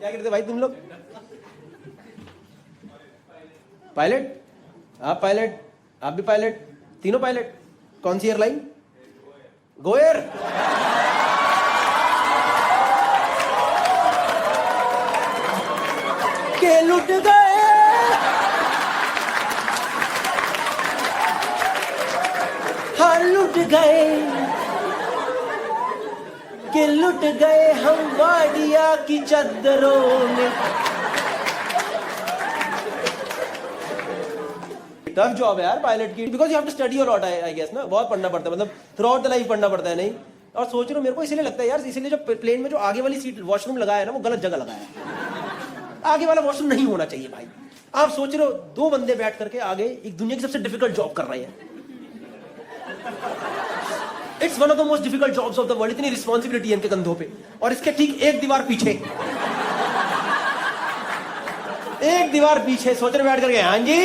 क्या करते भाई तुम लोग? पायलट? आप पायलट, आप भी पायलट, तीनों पायलट। कौन सी एयरलाइन? गोएयर। के लुट गए, हाँ लुट गए, के लुट गए हम वाडिया की चद्दरों में। टफ जॉब है यार पायलट की, because you have to study a lot I guess ना, बहुत पढ़ना पड़ता है, मतलब थ्रू आउट द लाइफ पढ़ना पड़ता है। नहीं, और सोच रहे हो मेरे को इसीलिए लगता है यार, इसीलिए जो प्लेन में जो आगे वाली सीट वॉशरूम लगाया है ना, वो गलत जगह लगाया है। आगे वाला वॉशरूम नहीं होना चाहिए भाई। आप सोच रहे हो दो बंदे बैठ करके आगे एक दुनिया की सबसे डिफिकल्ट जॉब कर रहे हैं। It's one of the most difficult jobs of the world. इतनी रिस्पॉन्सिबिलिटी है इनके कंधों पे, और इसके ठीक एक दीवार पीछे, एक दीवार पीछे सोच रहे बैठ करके, हाँ जी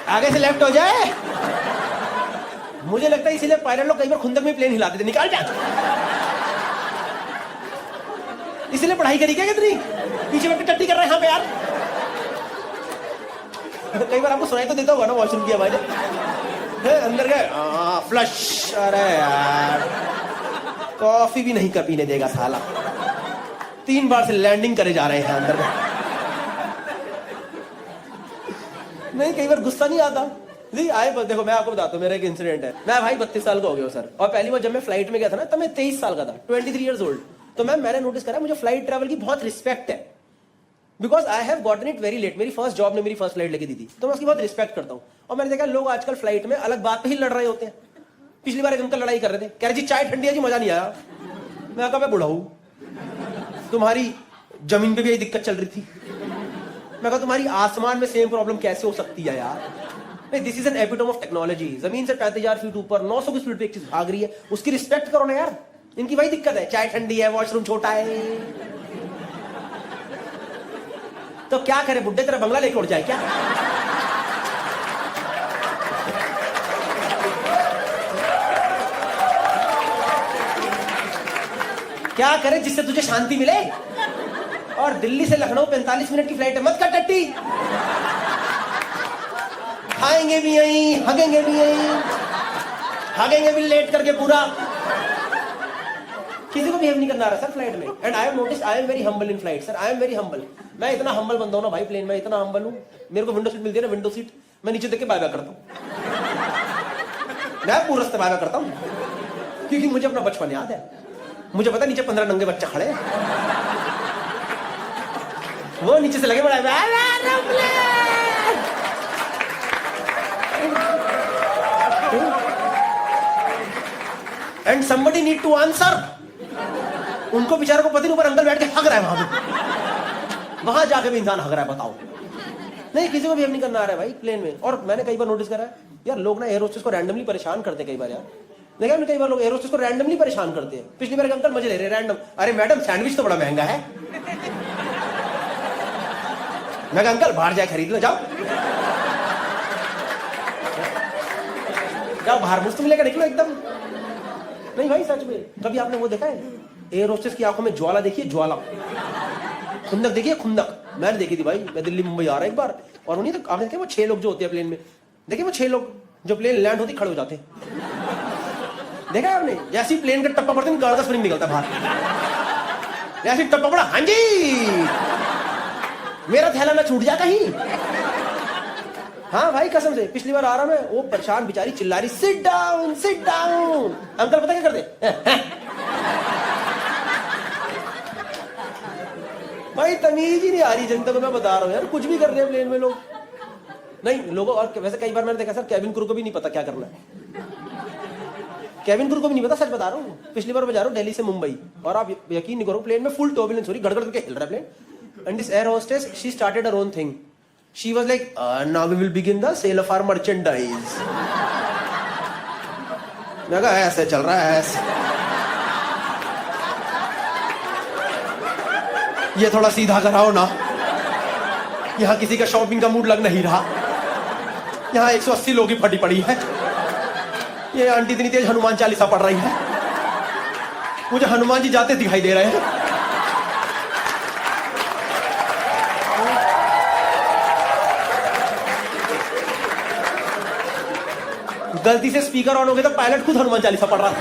आगे से लेफ्ट हो जाए। मुझे लगता है इसीलिए पायलट लोग कई बार खुंदक में प्लेन हिलाते थे, निकाल जा। इसीलिए पढ़ाई करी क्या कितनी, पीछे बैठ के टट्टी कर रहे हैं यहाँ पे यार। कई बार आपको सुनाई तो देता होगा ना वॉशरूम की आवाज, अंदर गए फ्लश। अरे यार कॉफी भी नहीं पीने देगा साला, 3 बार से लैंडिंग करे जा रहे हैं अंदर में। नहीं, कई बार गुस्सा नहीं आता जी आए। देखो मैं आपको बताता हूँ, मेरा एक इंसिडेंट है। मैं भाई 32 साल का हो गया सर, और पहली बार जब मैं फ्लाइट में गया था ना, तब मैं 23 साल का था, 23 ईयर्स ओल्ड। तो मैंने नोटिस करा मुझे फ्लाइट ट्रैवल की बहुत रिस्पेक्ट है, because I have gotten it very late. मेरी फर्स्ट जॉब ने मेरी फर्स्ट फ्लाइट लेके दी थी, तो मैं उसकी बहुत रिस्पेक्ट करता हूँ। और मैंने देखा लोग आजकल फ्लाइट में अलग बात पे ही लड़ रहे होते हैं। पिछली बार एक अंकल लड़ाई कर रहे थे, कह रहे जी चाय ठंडी है जी, मजा नहीं आया। मैं कहा मैं बूढ़ा हूं, तुम्हारी जमीन पे भी यही दिक्कत चल रही थी। मैं कहा तुम्हारी आसमान में सेम प्रॉब्लम कैसे हो सकती है यार। नहीं, this is an epitome of technology. जमीन से 35,000 फीट ऊपर 900 की स्पीड पे एक चीज भाग रही है, उसकी रिस्पेक्ट करो ना यार। इनकी वही दिक्कत है, चाय ठंडी है, वॉशरूम छोटा है। तो क्या करे, बुड्ढे तेरा बंगला लेके उड़ जाए क्या? क्या करे जिससे तुझे शांति मिले? और दिल्ली से लखनऊ 45 मिनट की फ्लाइट है, मत कर टट्टी। खाएंगे भी यहीं, हगेंगे भी यहीं, हगेंगे भी लेट करके पूरा। किसी को बिहेव नहीं करना रहा सर फ्लाइट में। And I have noticed I am very humble in flight sir, I am very humble. मैं इतना हम्बल बंदा हूं ना भाई, प्लेन में इतना हम्बल हूं। मेरे को विंडो सीट मिलती है ना, विंडो सीट, मैं नीचे देख के बाय बाय करता हूं। मैं पूरे रास्ते बाय बाय करता हूं, क्योंकि मुझे अपना बचपन याद है। मुझे पता नीचे 15 नंगे बच्चे खड़े हैं, वो नीचे से लगे बड़ा and somebody need to answer। उनको बेचारे को पति नहीं, ऊपर अंकल बैठ के हग रहा है वहां पे, वहां जाके भी इंसान हग रहा है। बताओ, नहीं किसी को भी नहीं करना आ रहा है भाई प्लेन में। और मैंने कई बार नोटिस करा है यार, लोग ना एयर होस्टेस को रैंडमली परेशान करते हैं कई बार यार। देखा कई बार लोग एयर होस्टेस को रैंडमली परेशान करते हैं। पिछली बार अंकल मजे ले रहे रैंडम, अरे मैडम सैंडविच तो बड़ा महंगा है। मैं कहा अंकल बाहर जाए खरीद लो, जाओ जाओ बाहर, मुफ्त मिलेगा, निकलो एकदम। नहीं भाई सच में, कभी आपने वो देखा है एयर होस्टेस की आंखों में ज्वाला देखिए, ज्वाला, खुंदक देखिए, खुंदक। मैंने देखी थी भाई, मैं दिल्ली मुंबई आ रहा एक बार, और उन्हीं तो आपने देखा वो 6 लोग जो होते हैं प्लेन में, देखिए वो 6 लोग जो प्लेन लैंड होती खड़े हो जाते हैं। देखा है आपने? जैसे ही प्लेन का टप्पा पड़ता है, गाड़ का स्प्रिंग निकलता बाहर। जैसे टप्पा पड़ा, हाँ जी मेरा थैला ना छूट जा कहीं। हाँ भाई कसम से, पिछली बार आ रहा मैं, वो परेशान बेचारी चिल्ला रही, sit down sit down. Uncle पता क्या करते भाई, तमीज ही नहीं आ रही जनता को। मैं बता रहा हूँ यार, कुछ भी कर रहे हैं प्लेन में लोग। नहीं लोगों, और वैसे कई बार मैंने देखा सर कैबिन क्रू को भी नहीं पता क्या करना है। कैबिन क्रू को भी नहीं पता, सच बता रहा हूँ। पिछली बार मैं जा रहा हूँ दिल्ली से मुंबई, और आप यकीन नहीं करो, प्लेन में फुल टर्बुलेंस हो रही, गड़गड़ करके हिल रहा है plane. And this air hostess, she started her own thing. She was like, now we will begin the sale of our merchandise. मैं कहा ऐसे चल रहा है ऐसे, ये थोड़ा सीधा कराओ ना, यहाँ किसी का शॉपिंग का मूड लग नहीं रहा। यहाँ 180 लोगों की फटी पड़ी है, ये आंटी इतनी तेज हनुमान चालीसा पढ़ रही है, मुझे हनुमान जी जाते दिखाई दे रहे हैं। गलती से स्पीकर ऑन हो गया तो पायलट खुद हनुमान चालीसा पढ़ रहा था।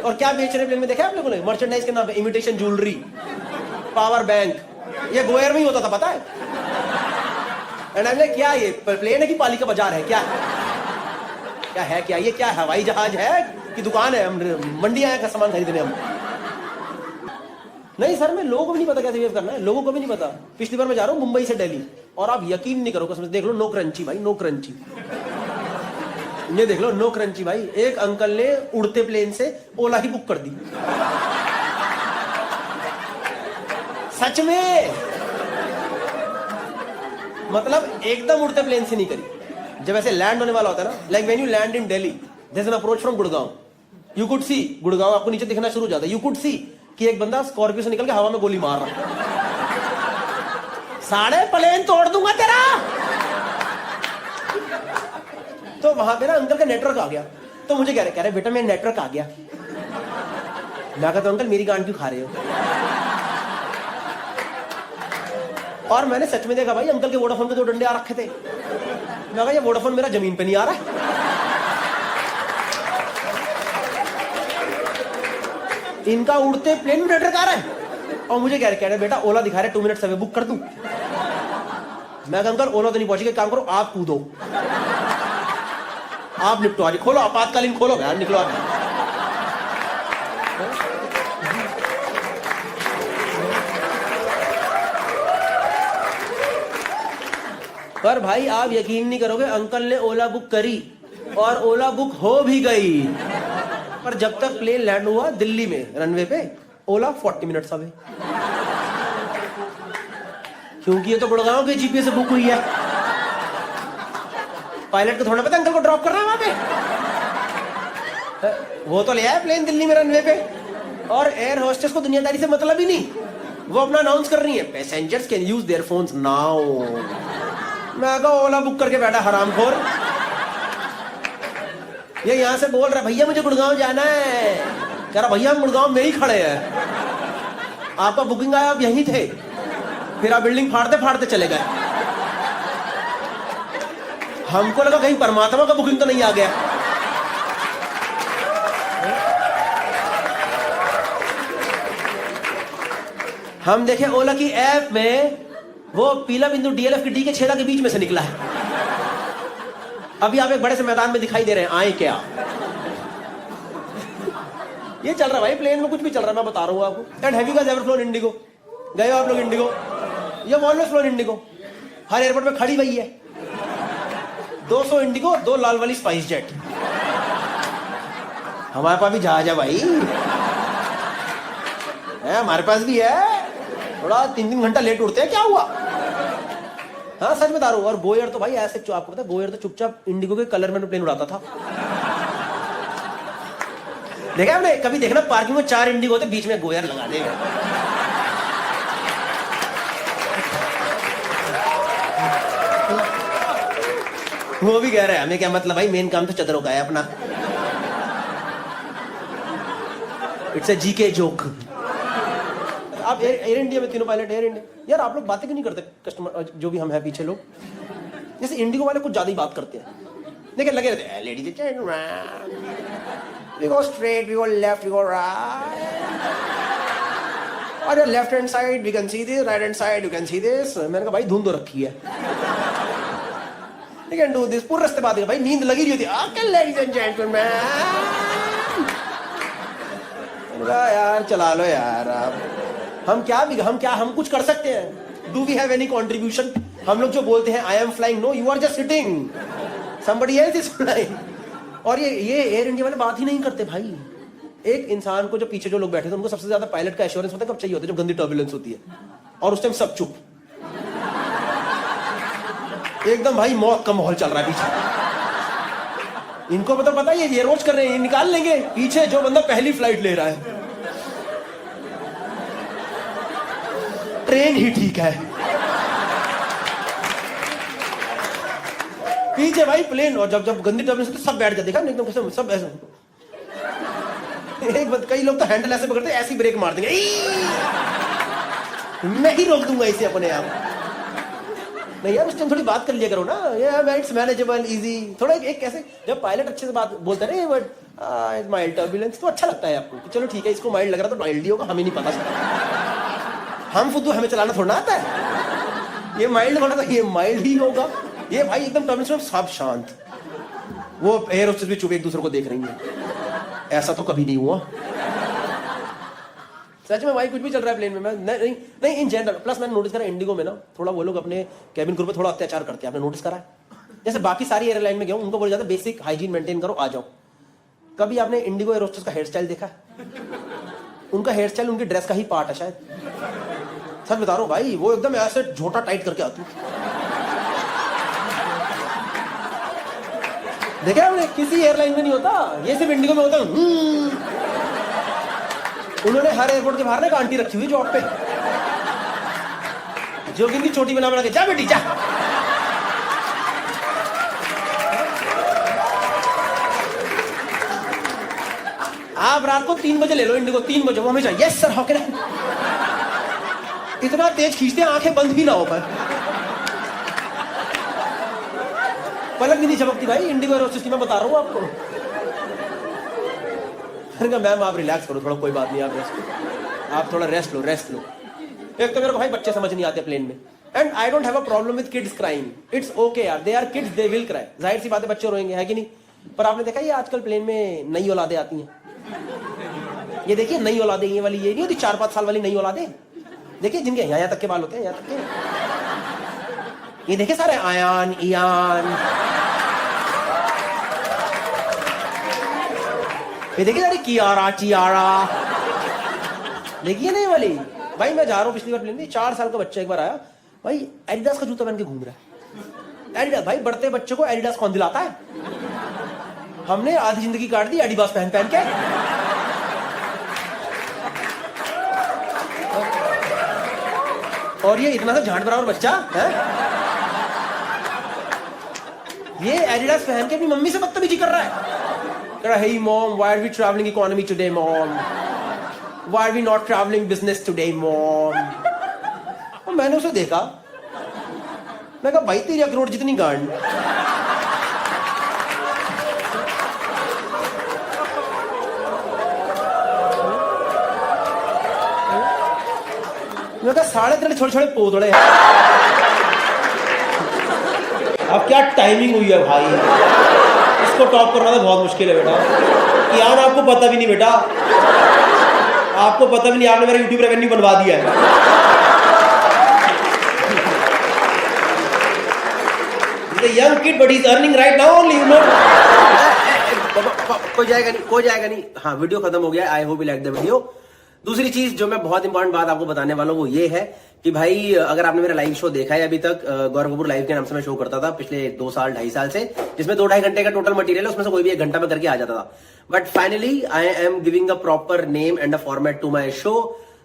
और क्या बेच रहे प्लेन में देखा आप लोगों ने? मर्चेंडाइज के नाम पे इमिटेशन ज्वेलरी, पावर बैंक, ये गोयर में ही होता था पता है। एंड हमने क्या ये प्लेन है कि पालिका बाजार है? क्या क्या है? क्या ये क्या हवाई जहाज है कि दुकान है? हम मंडी आए का सामान खरीदने हम। नहीं सर, मैं लोगों को भी नहीं पता कैसे बिहेव करना है, लोगों को भी नहीं पता। पिछली बार मैं जा रहा हूँ मुंबई से दिल्ली, और आप यकीन नहीं करो, कसम से देख लो, नो क्रंची भाई, नो क्रंची। ये देख लो, नो क्रंची भाई। एक अंकल ने उड़ते प्लेन से ओला ही बुक कर दी, सच में। मतलब एकदम उड़ते प्लेन से नहीं करी। जब ऐसे लैंड होने वाला होता है ना, like when you land in Delhi, there is an approach from Gurgaon, you could see, Gurgaon आपको नीचे दिखना शुरू हो जाता है, यू कुड सी कि एक बंदा स्कॉर्पियो से निकल के हवा में गोली मार रहा, साढ़े प्लेन तोड़ दूंगा तेरा। तो वहां पे ना अंकल का नेटवर्क आ गया, तो मुझे कह रहे बेटा मेरा नेटवर्क आ गया। मैं कहता हूं अंकल मेरी गांड क्यों खा रहे हो? और मैंने सच में देखा भाई, अंकल के वोडाफोन के 2 डंडे आ रखे थे। मैं कहा ये वोडाफोन मेरा जमीन पे नहीं आ रहा है। इनका उड़ते प्लेन में नेटवर्क आ रहा है, और मुझे कह रहे बेटा ओला दिखा रहे 2 मिनट से बुक कर दूं। मैं कहा अंकल ओला तो नहीं पहुंचेगा, काम करो आप कूदो, आप निपटो, आज खोलो आपातकालीन, खोलो यार, निकलो आप। पर भाई आप यकीन नहीं करोगे, अंकल ने ओला बुक करी और ओला बुक हो भी गई, पर जब तक प्लेन लैंड हुआ दिल्ली में रनवे पे, ओला 40 मिनट्स अवे, क्योंकि ये तो गुड़गांव के जीपीएस से बुक हुई है। पायलट को थोड़ा पता अंकल को ड्रॉप करना है वहां पे, वो तो ले आया प्लेन दिल्ली में रनवे पे, और एयर होस्टेस को दुनियादारी से मतलब ही नहीं, वो अपना अनाउंस कर रही है passengers can use their phones now. मैं कहा ओला बुक करके बैठा हरामखोर, ये यहां से बोल रहा भैया मुझे गुड़गांव जाना है, कह रहा भैया हम गुड़गांव में ही खड़े हैं, आपका बुकिंग आया आप यहीं थे, फिर आप बिल्डिंग फाड़ते फाड़ते चले गए। हमको लगा कहीं परमात्मा का बुकिंग तो नहीं आ गया। हम देखे ओला की ऐप में वो पीला बिंदु डीएलएफ की डी के छेदा के बीच में से निकला है। अभी आप एक बड़े से मैदान में दिखाई दे रहे हैं, आए क्या? ये चल रहा भाई, प्लेन में कुछ भी चल रहा है, मैं बता रहा हूं आपको। And have you guys ever phloem Indigo? गए हो आप लोग इंडिगो? ये ऑलवेज फ्लोन इंडिगो, हर एयरपोर्ट में खड़ी हुई है। 200 इंडिगो, 2 लाल वाली स्पाइस जेट। हमारे पास भी जहाज है भाई, हमारे पास भी है, थोड़ा 3-3 घंटा लेट उड़ते हैं, क्या हुआ? हाँ सच बता रहा हूं। और गोयर तो भाई ऐसे, आपको पता है गोयर तो चुपचाप इंडिगो के कलर में प्लेन उड़ाता था। देखा आपने कभी? देखना पार्किंग में 4 इंडिगो होते, बीच में गोयर लगा देगा। वो भी कह रहा है हमें क्या मतलब भाई, मेन काम तो चदरों का है अपना। It's a GK joke. आप एयर इंडिया में तीनों पायलट एयर इंडिया, यार आप लोग बातें क्यों नहीं करते? कस्टमर जो भी हम है पीछे लोग, जैसे इंडिगो वाले कुछ ज्यादा ही बात करते हैं। देखिए लगे रहते हैं ladies we go straight, we go left, we go right, और left hand side we can see this, right hand side you can see this. मैंने कहा भाई धुंध तो रखी है, यू कैन डू दिस। पूरे रास्ते बात है भाई, नींद लगी रही होती है। ओके लेडीज एंड जेंटलमैन, यार चला लो यार आप। हम कुछ कर सकते हैं? Do we have any contribution? हम लोग जो बोलते हैं I am flying, no you are just sitting, somebody else is flying. और ये एयर इंडिया वाले बात ही नहीं करते भाई। एक इंसान को जो पीछे जो लोग बैठे थे उनको सबसे ज्यादा पायलट का एश्योरेंस पता है कब चाहिए होता है? जब गंदी टर्बुलेंस होती है, और उस टाइम सब चुप, एकदम भाई मौत का माहौल चल रहा है पीछे। इनको मतलब पता है ये रोज कर रहे हैं, निकाल लेंगे पीछे जो बंदा पहली फ्लाइट ले रहा है। ट्रेन ही ठीक है, पीछे भाई प्लेन। और जब गंदी टर्बुलेंस होती है सब बैठ जाते, देखा एकदम कैसे सब ऐसे। एक बात, कई लोग तो हैंडल ऐसे पकड़ते ऐसी ब्रेक मार देंगे, मैं ही रोक दूंगा इसे अपने आप। नहीं यार, उस टाइम थोड़ी बात कर लिया करो ना, ये इट्स मैनेजेबल, इजी, थोड़ा एक कैसे जब पायलट अच्छे से बात बोलता है ना, बट माइल्ड टर्बुलेंस, तो अच्छा लगता है आपको कि चलो ठीक है, इसको माइल्ड लग रहा तो माइल्ड ही होगा, हमें नहीं पता चला। हम फुद्दू, हमें चलाना थोड़ा आता है, ये माइल्ड बोला था, ये माइल्ड ही होगा। ये भाई एकदम टर्बुलेंस में सब शांत, वो एयर होस्टेस भी चुप एक दूसरे को देख रही है, ऐसा तो कभी नहीं हुआ सच में भाई। कुछ भी चल रहा है प्लेन में, मैं नहीं इन जनरल। प्लस मैंने नोटिस करा इंडिगो में ना, थोड़ा वो लोग अपने कैबिन क्रू पे थोड़ा अत्याचार करते हैं, आपने नोटिस करा है? जैसे बाकी सारी एयरलाइन में गया हूं, उनको बोला जाता है बेसिक हाइजीन मेंटेन करो, आ जाओ। कभी आपने इंडिगो एयर होस्टेस का हेयर स्टाइल देखा? उनका हेयर स्टाइल उनकी ड्रेस का ही पार्ट है शायद, सच बता रहा हूं भाई। वो एकदम ऐसे झोटा टाइट करके आती, देखा आपने? किसी एयरलाइन में नहीं होता, ये सिर्फ इंडिगो में होता है। उन्होंने हर एयरपोर्ट के बाहर ना एक आंटी रखी हुई जॉब पे, जो कि इनकी छोटी बना बना के, जा बेटी जा। आप रात को 3 बजे ले लो इंडिगो, 3 बजे, वो हमेशा yes sir, how can I, इतना तेज खींचते हैं आंखें बंद भी ना हो पाए, पलक भी नहीं झपकती भाई इंडिगो एयर होस्टेस की, मैं बता रहा हूं आपको। मैम आप रिलैक्स करो थोड़ा, कोई बात नहीं, आप थोड़ा रेस्ट लो। एक तो मेरे को भाई बच्चे समझ नहीं आते प्लेन में, and I don't have a problem with kids crying, it's okay यार, they are kids, they will cry, जाहिर सी बात है बच्चे रोएंगे, है कि नहीं? पर आपने देखा ये आजकल प्लेन में नई औलादे आती हैं, ये देखिए नई औलादे, ये वाली ये नहीं होती 4-5 साल वाली नई औलादे, देखिए जिनके यहाँ तक के बाल होते हैं, यहाँ तक के, ये देखिए सारे आयान ईयान, ये देखिए सारे कियारा चियारा, देखिए ना ये वाली। भाई मैं जा रहा हूँ, पिछली बार प्लेन में 4 साल का बच्चा एक बार आया भाई, एडिडास का जूता पहन के घूम रहा है। एडिडास, भाई बढ़ते बच्चे को एडिडास कौन दिलाता है? हमने आधी जिंदगी काट दी एडिडास पहन पहन के। और ये इतना सा झांट बराबर बच्चा है, ये एडिडास पहन के अपनी मम्मी से बदतमीजी कर रहा है। Hey mom, why are we traveling economy today, mom? Why are we not traveling business today, mom? और मैंने उसे देखा, मैं कहा भाई तेरी अखरोट जितनी गांड। मैं कहा 3.5 छोटे-छोटे पोतड़े हैं। अब क्या टाइमिंग हुई है भाई, इसको टॉप करना तो बहुत मुश्किल है बेटा। यार आपको पता भी नहीं बेटा, आपको पता भी नहीं, आपने मेरा यूट्यूब रेवेन्यू बनवा दिया है। Young kid but he is earning right now only, you know. कोई जाएगा नहीं। हाँ, वीडियो खत्म हो गया, आई hope you like the video. दूसरी चीज जो मैं बहुत इंपॉर्टेंट बात आपको बताने वाला हूँ वो ये है कि भाई अगर आपने मेरा लाइव शो देखा है अभी तक, गौरव कपूर लाइव के नाम से मैं शो करता था पिछले 2 साल 2.5 साल से, जिसमें 2-2.5 घंटे का टोटल मटेरियल है, उसमें से कोई भी 1 घंटा में करके आ जाता था। But finally I am giving a proper name and a format to my show.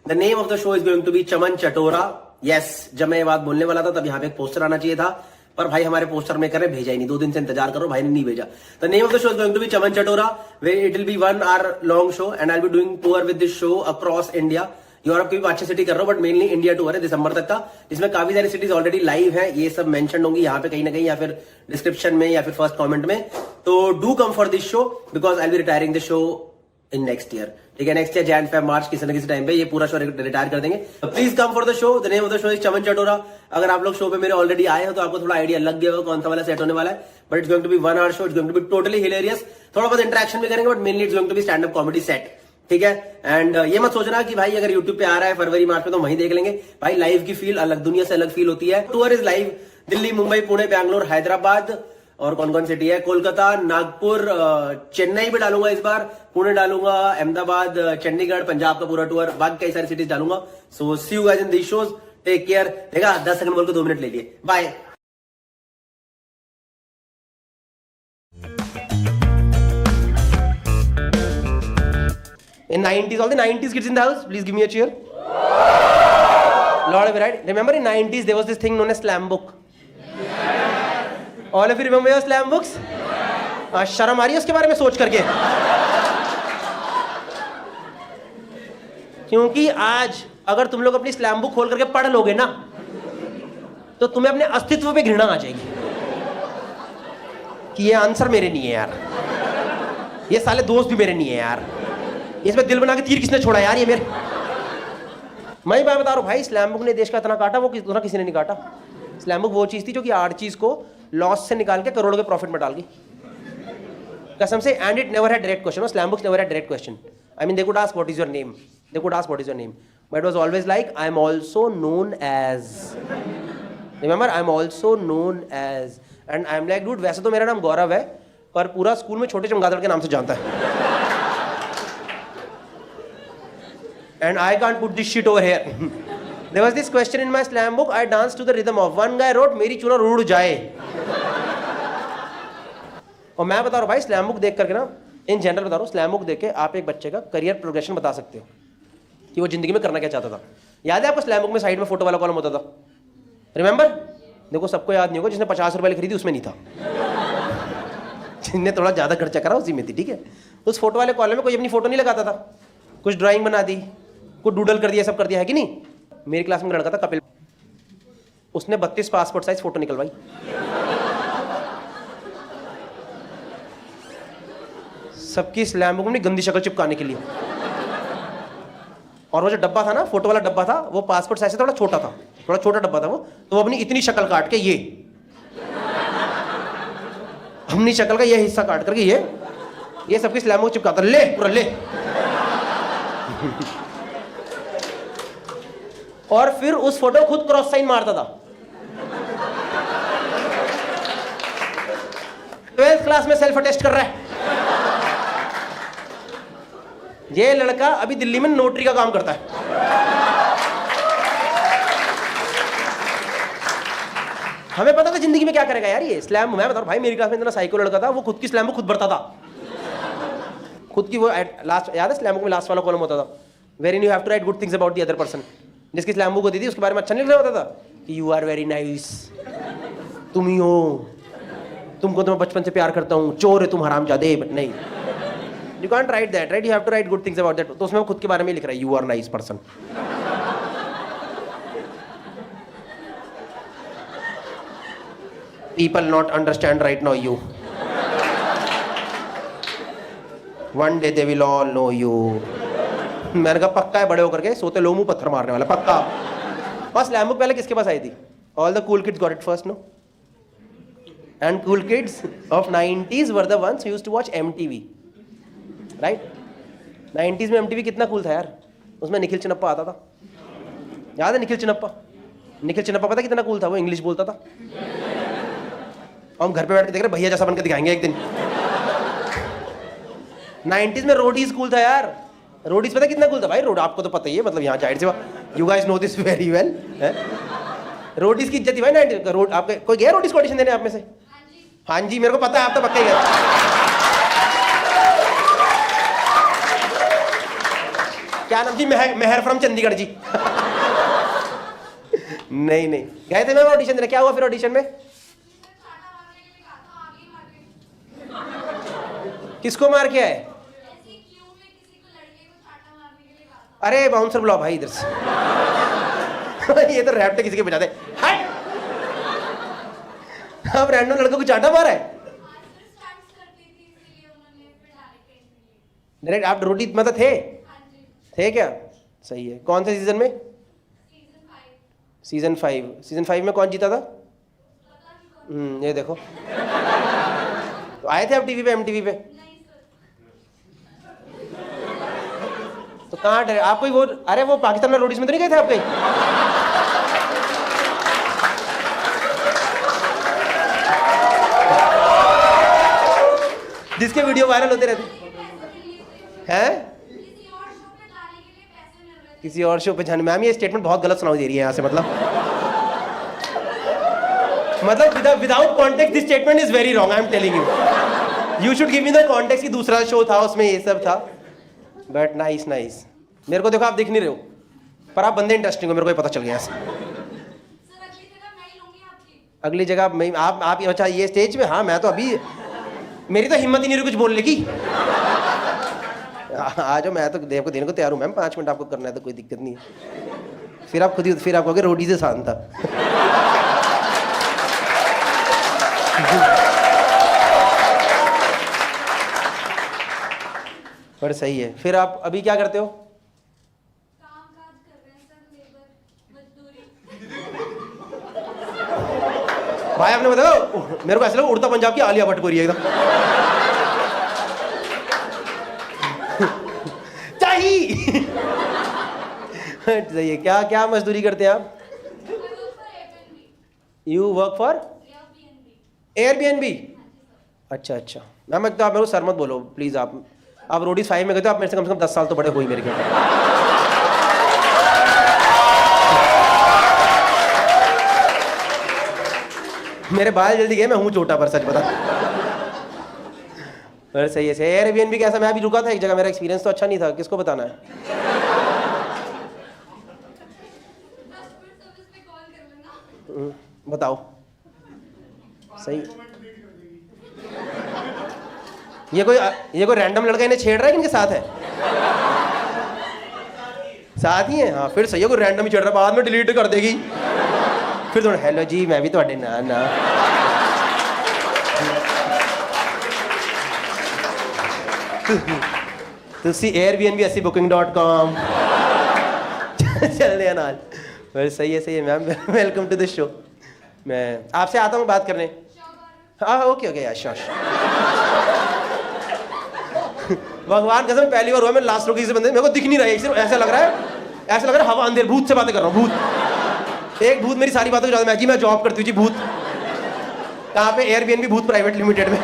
The name of the show is going to be Chaman Chatora. Yes, जब मैं ये बात बोलने वाला था तब यहाँ पे एक पोस्टर आना चाहिए था, पर भाई हमारे पोस्टर मेकर ने भेजा ही नहीं, 2 दिन से इंतजार करो, भाई ने नहीं भेजा। The name of the show is going to be Chaman Chatora, where it will be 1 hour long show and I will be doing tour with this show across India. Europe की भी अच्छी सिटी कर रहा हूं, बट मेनली इंडिया टूर है दिसंबर तक का, जिसमें काफी सारी सिटीज ऑलरेडी लाइव है, ये सब मेंशन होंगी यहाँ पे कहीं ना कहीं, या फिर डिस्क्रिप्शन में या फिर फर्स्ट कमेंट में। तो do come for this show because I will B retiring this show in next year, ठीक है? Next year Jan, Feb, March किसी न किसी टाइम पे ये पूरा शो रिटायर कर देंगे। Please come for the show. The name of the show is Chaman Chatora. अगर आप लोग शो पे मेरे ऑलरेडी आए हो तो आपको थोड़ा आइडिया लग गया होगा कौन सा वाला सेट होने वाला है, but it's going to be 1 hour show, it's going to be totally hilarious. थोड़ा बहुत इंटरेक्शन भी करेंगे, but mainly it's going to be stand up comedy set, ठीक है? एंड ये मत सोचना कि भाई अगर यूट्यूब पे आ रहा है फरवरी मार्च में तो वहीं देख लेंगे, भाई लाइव की फील अलग, दुनिया से अलग फील होती है। Tour is live Delhi, Mumbai, Pune, Bangalore, Hyderabad, और कौन कौन सिटी है, कोलकाता, नागपुर, चेन्नई भी डालूंगा इस बार, पुणे डालूंगा, अहमदाबाद, चंडीगढ़, पंजाब का पूरा टूर, बाकी कई सारी सिटीज डालूंगा। So see you guys in these shows, take care. देखा 10 सेकंड बोल के 2 मिनट ले लिए, bye. In 90s, all the 90s kids in the house, please give me a cheer. Lot of variety. Remember in 90s there was this thing known as slam book. All of you remember your slam books? शर्म आ रही है उसके बारे में सोच करके? क्योंकि आज अगर तुम लोग अपनी स्लैम बुक खोल करके पढ़ लोगे ना, तो तुम्हें अपने अस्तित्व पे घृणा आ जाएगी कि ये आंसर मेरे नहीं है यार, ये साले दोस्त भी मेरे नहीं है यार, इसमें दिल बना के तीर किसने छोड़ा यार, ये मेरे। मैं बता रहा हूँ भाई, स्लैम बुक ने देश का इतना काटा, वो इतना किसी ने नहीं काटा। स्लैम बुक वो चीज थी जो कि आर्ट चीज को लॉस से निकाल के करोड़ों के प्रॉफिट में डाल गई कसम से। And it never had direct question, slam books never had direct question. I mean they could ask what is your name, they could ask what is your name, but it was always like I am also known as, remember I am also known as. And I am like dude वैसे तो मेरा नाम गौरव है, पर पूरा school में छोटे चमगादड़ के नाम से जानता है। And I can't put this shit over here. There was this question in my slam book. I danced to the rhythm of. One guy wrote, मेरी चुना रुड़ जाए। और मैं बता रहा हूँ भाई, स्लैम बुक देख करके ना, इन जनरल बता रहा हूँ, स्लैम बुक देख के आप एक बच्चे का करियर प्रोग्रेशन बता सकते हो कि वो जिंदगी में करना क्या चाहता था। याद है आपको स्लैम बुक में साइड में फोटो वाला कॉलम होता था, रिमेंबर? देखो सबको याद नहीं होगा, जिसने 50 रुपए खरीदी उसमें नहीं था, जिसने थोड़ा ज्यादा खर्चा करा उसी में थी, ठीक है। उस फोटो वाले कॉलम में कोई अपनी फोटो नहीं लगाता था, कुछ ड्राइंग बना दी, कुछ डूडल कर दिया, सब कर दिया, है कि नहीं? मेरी क्लास में लड़का था कपिल, उसने 32 पासपोर्ट साइज फोटो निकलवाई। सबकी स्लैम बुक में गंदी शक्ल चिपकाने के लिए। और वो जो डब्बा था ना, फोटो वाला डब्बा था, वो पासपोर्ट साइज से थोड़ा छोटा था, थोड़ा छोटा डब्बा था वो, तो वो अपनी इतनी शक्ल काट के ये अपनी शक्ल का ये हिस्सा काट करके ये सबकी स्लैम बुक चिपकाता, ले पूरा ले। और फिर उस फोटो खुद क्रॉस साइन मारता था। 12th क्लास में सेल्फ अटेस्ट कर रहा है ये लड़का, अभी दिल्ली में नोटरी का काम करता है। हमें पता था जिंदगी में क्या करेगा यार ये स्लैम। मैं बता रहा हूं भाई, मेरी क्लास में इतना साइको लड़का था, वो खुद की स्लैम बुक खुद भरता था, खुद की। वो लास्ट याद है स्लैम बुक में लास्ट वाला कॉलम होता था, very you have to write good things about the other person. जिसकी स्लैम बुक होती थी उसके बारे में अच्छा नहीं लिख रहा होता था कि यू आर वेरी नाइस, तुम ही हो, तुमको तो मैं बचपन से प्यार करता हूँ, चोर है तुम, हरामजादे। बट नहीं, you can't write that, right? You have to write good things about that. तो उसमें वो खुद के बारे में लिख रहा है, you are nice person. People not understand right now you, one day they will all know you. मैंने कहा पक्का है, बड़े होकर के सोते लो मुंह पत्थर मारने वाला, पक्का। बस स्लैम बुक पहले किसके पास आई थी? All the cool kids got it first, no? And cool kids of 90s were the ones who used to watch MTV, right? 90s में MTV कितना कूल था यार, उसमें निखिल चिनप्पा आता था, याद है निखिल चिनप्पा? निखिल चिनप्पा पता कितना कूल था, वो इंग्लिश बोलता था। हम घर पे बैठ के देख रहे, भैया जैसा बनकर दिखाएंगे एक दिन। 90s में रोडीज कूल था यार, रोडीज पता कितना कूल था भाई? रोड आपको तो पता ही है, मतलब यहाँ जाहिर से you guys know this very well. Roadies की इज्जत थी भाई 90s। रोड आपके कोई गया रोडीज को ऑडिशन देने आप में से? हाँ जी, मेरे को पता है, आप तो पक्का ही गए। क्या नाम जी? मेहर फ्रॉम चंडीगढ़ जी। नहीं गए थे मैं ऑडिशन देने। क्या हुआ फिर ऑडिशन में? किसको मार के आए? अरे बाउंसर बुलाओ भाई इधर से। ये तो रैप्टे किसी के बजाते। अब रैंडम लड़कों को चाटा मारा है डायरेक्ट। आप रोटी मतलब थे क्या? सही है। कौन से सीजन में? सीजन 5। सीजन 5 में कौन जीता था? ये देखो। तो आए थे आप टीवी पे, MTV पे? तो कहाँ डरे आप? कोई वो, अरे वो पाकिस्तान में रोडीज में तो नहीं गए थे आप कहीं? जिसके वीडियो वायरल होते रहते हैं। किसी और शो पे जाने। मैम ये स्टेटमेंट बहुत गलत सुनाई दे रही है यहाँ से, मतलब without context this statement is very wrong, I am telling you. You should give me the context कि दूसरा शो था उसमें ये सब था। But nice. मेरे को देखो आप दिख नहीं रहे हो, पर आप बंदे इंटरेस्टिंग हो, मेरे को ये पता चल गया। अगली जगह मैं आप अच्छा ये स्टेज पे। हाँ मैं तो अभी, मेरी तो हिम्मत ही नहीं रही कुछ बोलने की। आ जाओ, मैं तो देव को देने को तैयार हूँ मैम, 5 मिनट आपको करना है तो कोई दिक्कत नहीं है। फिर आप खुद ही, फिर आप कहोगे रोटी से शांत था। पर सही है। फिर आप अभी क्या करते हो? काम काज कर रहे हैं सर, लेबर मजदूरी। भाई आपने बताया मेरे को ऐसा लगा उड़ता पंजाब की आलिया भट्ट कोरी एकदम। चाहिए। सही है। क्या क्या मजदूरी करते हैं आप? You work for Airbnb. अच्छा अच्छा मैम, एक तो आप मेरे को सर मत बोलो प्लीज। आप रोडीज 5 में गए थे, आप मेरे से कम 10 साल तो बड़े हुई मेरे के। मेरे बाल जल्दी गए, मैं हूँ छोटा पर सच बता। पर सही है। एयरबीएनबी कैसा? मैं अभी रुका था एक जगह, मेरा एक्सपीरियंस तो अच्छा नहीं था। किसको बताना है? बताओ। सही। ये कोई रैंडम लड़का इन्हें छेड़ रहा है कि इनके साथ है? साथ ही है। हाँ फिर सही है। कोई रैंडम ही छेड़ रहा है, बाद में डिलीट कर देगी फिर थोड़ा हेलो जी मैं भी थोड़े ना तुसी एयरबीएनबी ऐसी booking.com चलने नाल। फिर सही है ma'am. Welcome to the show. मैं आपसे आता हूँ बात करने। हाँ ओके ओके यार श्योर। भगवान कसम पहली बार हुआ मैं लास्ट लोग से बंदे, मेरे को दिख नहीं रहा है, सिर्फ ऐसा लग रहा है हवा अंधेर भूत से बातें कर रहा हूँ। भूत एक भूत मेरी सारी बातों को ज्यादा मैं जॉब करती हूँ जी। भूत कहाँ पे? एयरबीएनबी भूत प्राइवेट लिमिटेड में।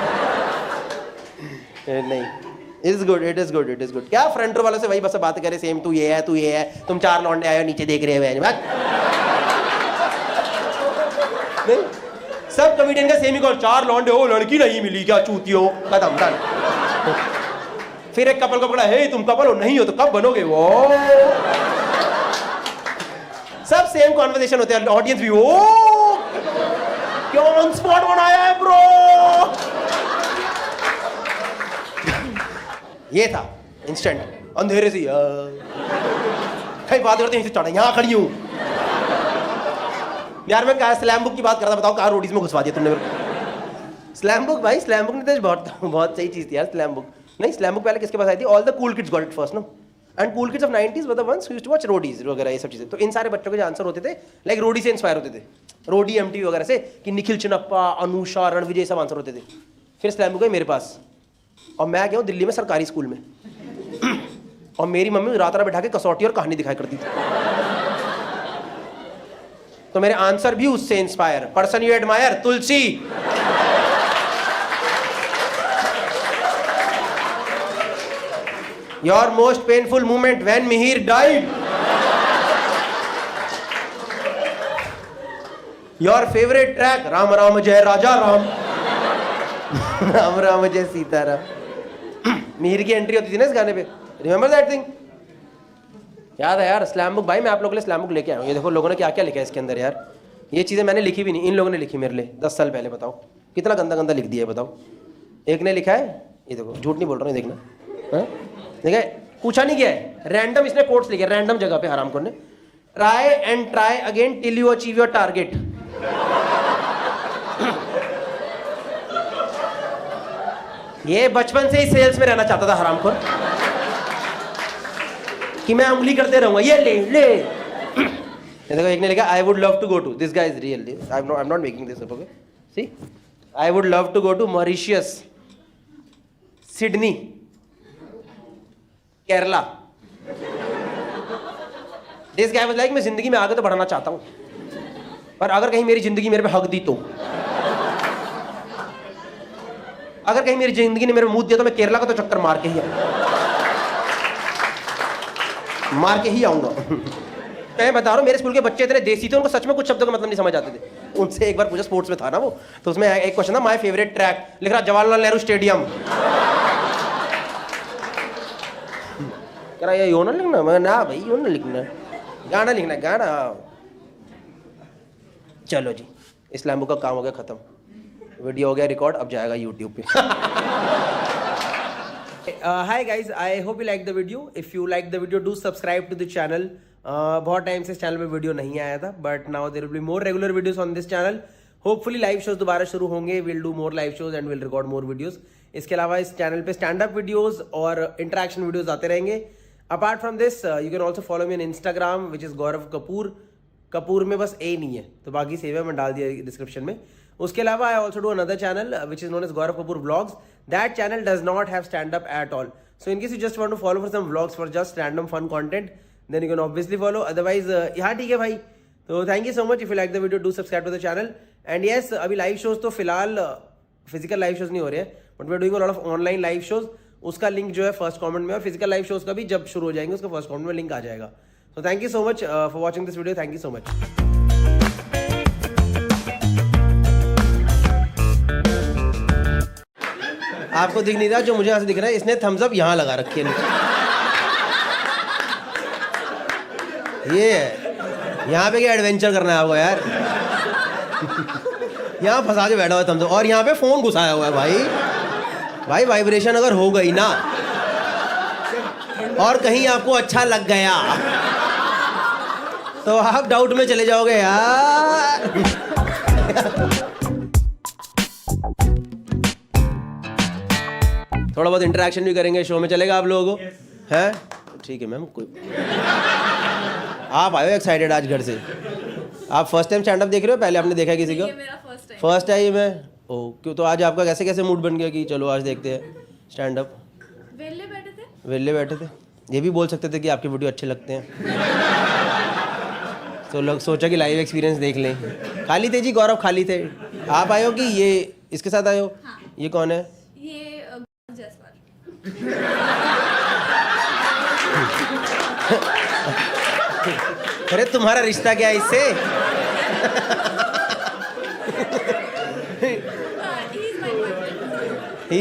नहीं it is good, it is good, it is good. क्या फ्रंट रो वालों से वही बस बात करे सेम, तू ये है तुम 4 लौंडे आए हो नीचे देख रहे हो। नहीं सब कॉमेडियन का सेम ही कॉल, 4 लौंडे हो लड़की नहीं मिली क्या चूती हो, खत्म डन। फिर एक कपल को पकड़ा, हे तुम कपल हो? नहीं हो तो कब बनोगे? वो सब सेम कॉन्वर्सेशन होते हैं। ऑडियंस भी ओ क्यों ऑन स्पॉट बनाया है ब्रो। ये था इंस्टेंट अंधेरे से कहीं बात करते हैं चढ़ा यहां खड़ी हूं यार। मैं क्या स्लैम बुक की बात कर रहा था, बताओ कहाँ रोडीज में घुसवा दिया तुमने मेरे को। स्लैम बुक भाई, स्लैम बुक ने तो बहुत सही चीज थी यार। स्लैम बुक नहीं, स्लैम बुक पहले किसके पास आई थी? All the cool kids got it first no, and cool kids of 90s were the ones who used to watch Roadies वगैरह ये सब चीजें। तो इन सारे बच्चों के जो आंसर होते थे लाइक रोडी से इंस्पायर होते थे, रोडी एमटीवी वगैरह से, कि निखिल चिनप्पा, अनुषा, रणविजय सब आंसर होते थे। फिर स्लैम बुक है मेरे पास और मैं गया हूँ दिल्ली में सरकारी स्कूल में और मेरी मम्मी रात रात बैठा के कसौटी और कहानी दिखाई करती थी। तो मेरे आंसर भी उससे inspire. Person you admire, Tulsi. Your most painful moment when Mihir died. Your favourite track Ram Ram जय राजा राम। राम राम जय सीताराम। मिहिर की एंट्री होती थी ना इस गाने पे, रिमेंबर दैट थिंग? याद है यार। स्लैम बुक भाई मैं आप लोगों के लिए स्लैम बुक लेके आया हूँ। ये देखो लोगों ने क्या क्या लिखा है इसके अंदर यार। ये चीज़ें मैंने लिखी भी नहीं, इन लोगों ने लिखी मेरे लिए 10 साल पहले। बताओ कितना गंदा गंदा लिख दिया है बताओ। एक ने लिखा है, ये देखो झूठ नहीं बोल रहा हूँ, देखना देखा, पूछा नहीं क्या है, रैंडम इसने कोट्स लिखे रैंडम जगह पे हरामखोर ने। Try and try again till you achieve your target. ये बचपन से ही सेल्स में रहना चाहता था हरामखोर, कि मैं उंगली करते रहूंगा ये ले ले। देखो एक ने लिखा I would love to go to, this guy is real, I am not making this up, okay see, I would love to go to Mauritius, Sydney, Kerala. This guy was like मैं जिंदगी में आगे तो बढ़ना चाहता हूं, पर अगर कहीं मेरी जिंदगी मेरे पे हक दी तो, अगर कहीं मेरी जिंदगी ने मेरे मुंह दिया तो मैं केरला का तो चक्कर मार के ही आऊंगा। मैं बता रहा हूँ मेरे स्कूल के बच्चे इतने देसी थे, उनको सच में कुछ शब्दों का मतलब नहीं समझ आते थे। उनसे एक बार पूछा, स्पोर्ट्स में था ना वो, तो उसमें एक क्वेश्चन था माय फेवरेट ट्रैक, लिख रहा जवाहरलाल नेहरू स्टेडियम। कह रहा ये यो ना लिखना, मैं ना भाई यो ना लिखना, गाना लिखना गाना। चलो जी इस्लाम बुक का काम हो गया खत्म, वीडियो हो गया रिकॉर्ड, अब जाएगा यूट्यूब पे। Hi guys, I hope you like the video. If you like the video do subscribe to the channel. बहुत टाइम से इस चैनल पे वीडियो नहीं आया था, but now there will be more regular videos on this channel. Hopefully live shows दोबारा शुरू होंगे, will do more live shows and will record more videos. इसके अलावा इस चैनल पे स्टैंड अप वीडियोस और इंटरेक्शन वीडियोस आते रहेंगे। Apart from this you can also follow me on Instagram which is Gaurav Kapoor. Kapoor में बस ए नहीं है, तो बाकी सेव है, मैं डाल दिया डिस्क्रिप्शन में। उसके अलावा I also do another channel which is known as Gaurav Kapoor vlogs. That channel does not have stand up at all, so in case you just want to follow for some vlogs for just random fun content, then you can obviously follow. Otherwise हाँ ठीक है भाई, तो thank you so much. If you like the video do subscribe to the channel. And yes, अभी live shows तो फिलहाल physical live shows नहीं हो रहे हैं, but we are doing a lot of online live shows. उसका link जो है फर्स्ट कमेंट में, और फिजिकल लाइव शोज का भी जब शुरू हो जाएंगे उसका फर्स्ट कमेंट में लिंक आ जाएगा। So thank you so much for watching this video, thank you so much. आपको दिख नहीं रहा, जो मुझे यहाँ से दिख रहा है, इसने थम्स अप यहाँ लगा रखी है नीचे। ये है, यहाँ पे क्या एडवेंचर करना है आपको यार। यहाँ फंसा के बैठा हुआ है थम्स अप, और यहाँ पे फोन घुसाया हुआ है भाई वाइब्रेशन अगर हो गई ना और कहीं आपको अच्छा लग गया तो आप डाउट में चले जाओगे यार। थोड़ा बहुत इंटरेक्शन भी करेंगे, शो में चलेगा आप लोगों को? है ठीक है मैम, कोई आप आए हो एक्साइटेड आज घर से? आप फर्स्ट टाइम स्टैंड अप देख रहे हो, पहले आपने देखा किसी को? फर्स्ट टाइम है। ओ क्यों, तो आज आपका कैसे कैसे मूड बन गया कि चलो आज देखते हैं स्टैंड अप? वेले बैठे थे। ये भी बोल सकते थे कि आपके वीडियो अच्छे लगते हैं, तो लोग सोचा कि लाइव एक्सपीरियंस देख लें। खाली थे जी, गौरव खाली थे। आप आए हो कि ये इसके साथ आए हो? हाँ। ये कौन है? ये जायसवाल। अरे तुम्हारा रिश्ता क्या है इससे? He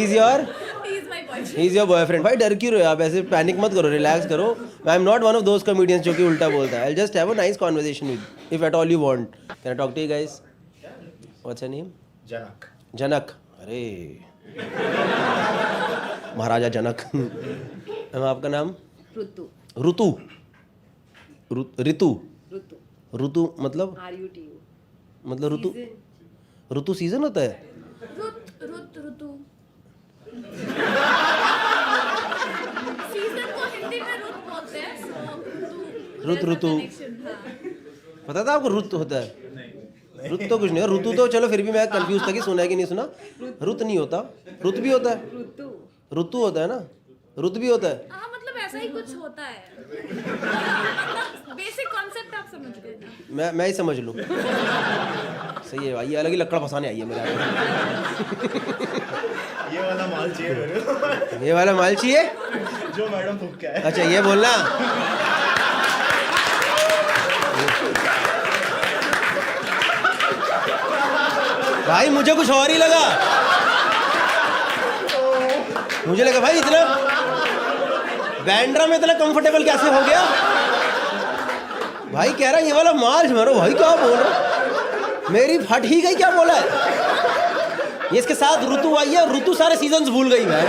is your boyfriend। भाई डर क्यों रहे हो आप? ऐसे पैनिक मत करो, रिलैक्स करो। I am not one of those comedians जो कि उल्टा बोलता है। I just have a nice conversation with, if at all you want. Can I talk to you guys? What's your name? Janak. Janak, अरे महाराजा जनक। मैम आपका नाम? ऋतु। ऋतु? ऋतु? ऋतु मतलब? मतलब ऋतु? ऋतु सीजन होता है? ऋतु सीजन को हिंदी में रुत बोलते हैं, सो ऋतु। पता था आपको ऋतु होता है? रुत तो कुछ नहीं है, ऋतु तो चलो फिर भी मैं कंफ्यूज था कि सुना है कि नहीं सुना। रुत नहीं होता, रुत भी होता है। ऋतु होता है ना, रुत भी होता है। हाँ मतलब ऐसा ही कुछ होता है, बेसिक कॉन्सेप्ट आप समझ गए ना? मैं ही समझ लूँ। सही है भाई, ये अलग ही लकड़ा फंसाने आई है मेरे। ये वाला माल चाहिए। ये वाला माल चाहिए जो मैडम फूक के आए। अच्छा ये बोलना। भाई मुझे कुछ और ही लगा, मुझे लगा भाई इतना बैंड्रा में इतना कंफर्टेबल कैसे हो गया? भाई कह रहा है ये वाला माल मारो। भाई क्या बोल रहा, मेरी फट ही गई, क्या बोला है ये? इसके साथ ऋतु आई है, ऋतु सारे सीजन्स भूल गई है।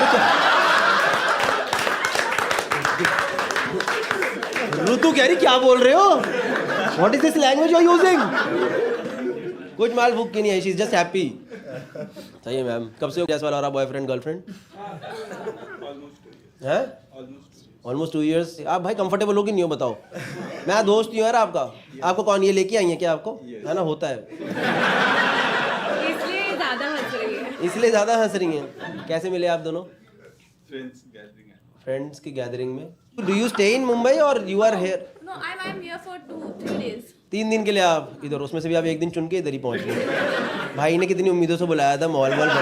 ऋतु कह रही क्या बोल रहे हो? What is this language you are using? कुछ माल भूख की नहीं है, शी इज जस्ट हैप्पी। सही है मैम। कब से हो जायसवाल और बॉयफ्रेंड गर्लफ्रेंड? हैं? Almost 2 years। आप भाई कंफर्टेबल हो कि नहीं हो बताओ? मैं दोस्त ही हूँ यार आपका। आपको कौन ये लेके आई है क्या आपको? है ना, होता है। इसलिए ज्यादा हंस रही है। इसलिए ज़्यादा हंस रही हैं। कैसे मिले आप दोनों? फ्रेंड्स की गैदरिंग में। Do you stay in Mumbai और you are here? No, I'm here for 2-3 days. 3 दिन के लिए आप इधर, उसमें से भी आप एक दिन चुन के इधर ही पहुंच गए। भाई ने कितनी उम्मीदों से बुलाया था, मॉल बना।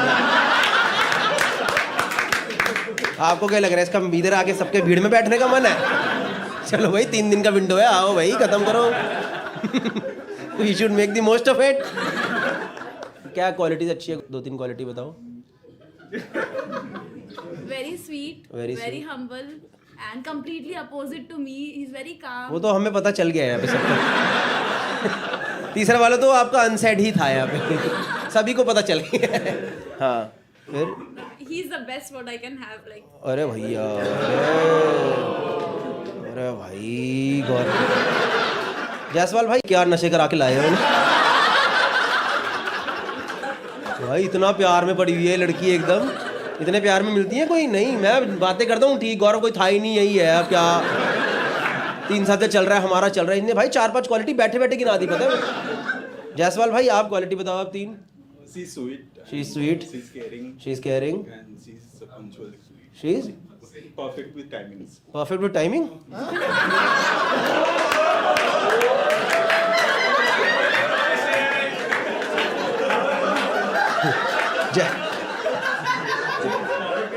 आपको क्या लग रहा है इसका इधर आके सबके भीड़ में बैठने का मन है? चलो भाई 3 दिन का विंडो है, आओ भाई खत्म करो। We should make the most of it. क्या क्वालिटीज अच्छी है? 2-3 क्वालिटी बताओ। Very sweet, very humble, and completely opposite to me. He's very calm. वो तो हमें पता चल गया है यहाँ पे सबको। तीसरा वाला तो आपका अनसेड ही था यहाँ पे, सभी को पता चल गया है। हाँ फिर? He's the best what I can have, like. अरे भैया, अरे भाई गौरव जायसवाल भाई क्या नशे करा के लाए हो? भाई इतना प्यार में पड़ी हुई है लड़की एकदम, इतने प्यार में मिलती है कोई नहीं। मैं बातें करता हूँ ठीक, गौरव कोई था ही नहीं, यही है अब क्या 3 साल से चल रहा है हमारा, चल रहा है। इनने भाई 4-5 क्वालिटी बैठे बैठे गिना दी, पता है। जायसवाल भाई आप क्वालिटी बताओ आप 3। She's sweet. She's sweet. She's caring. She's caring. And she's punctual. She's Perfect with timings. perfect with timing.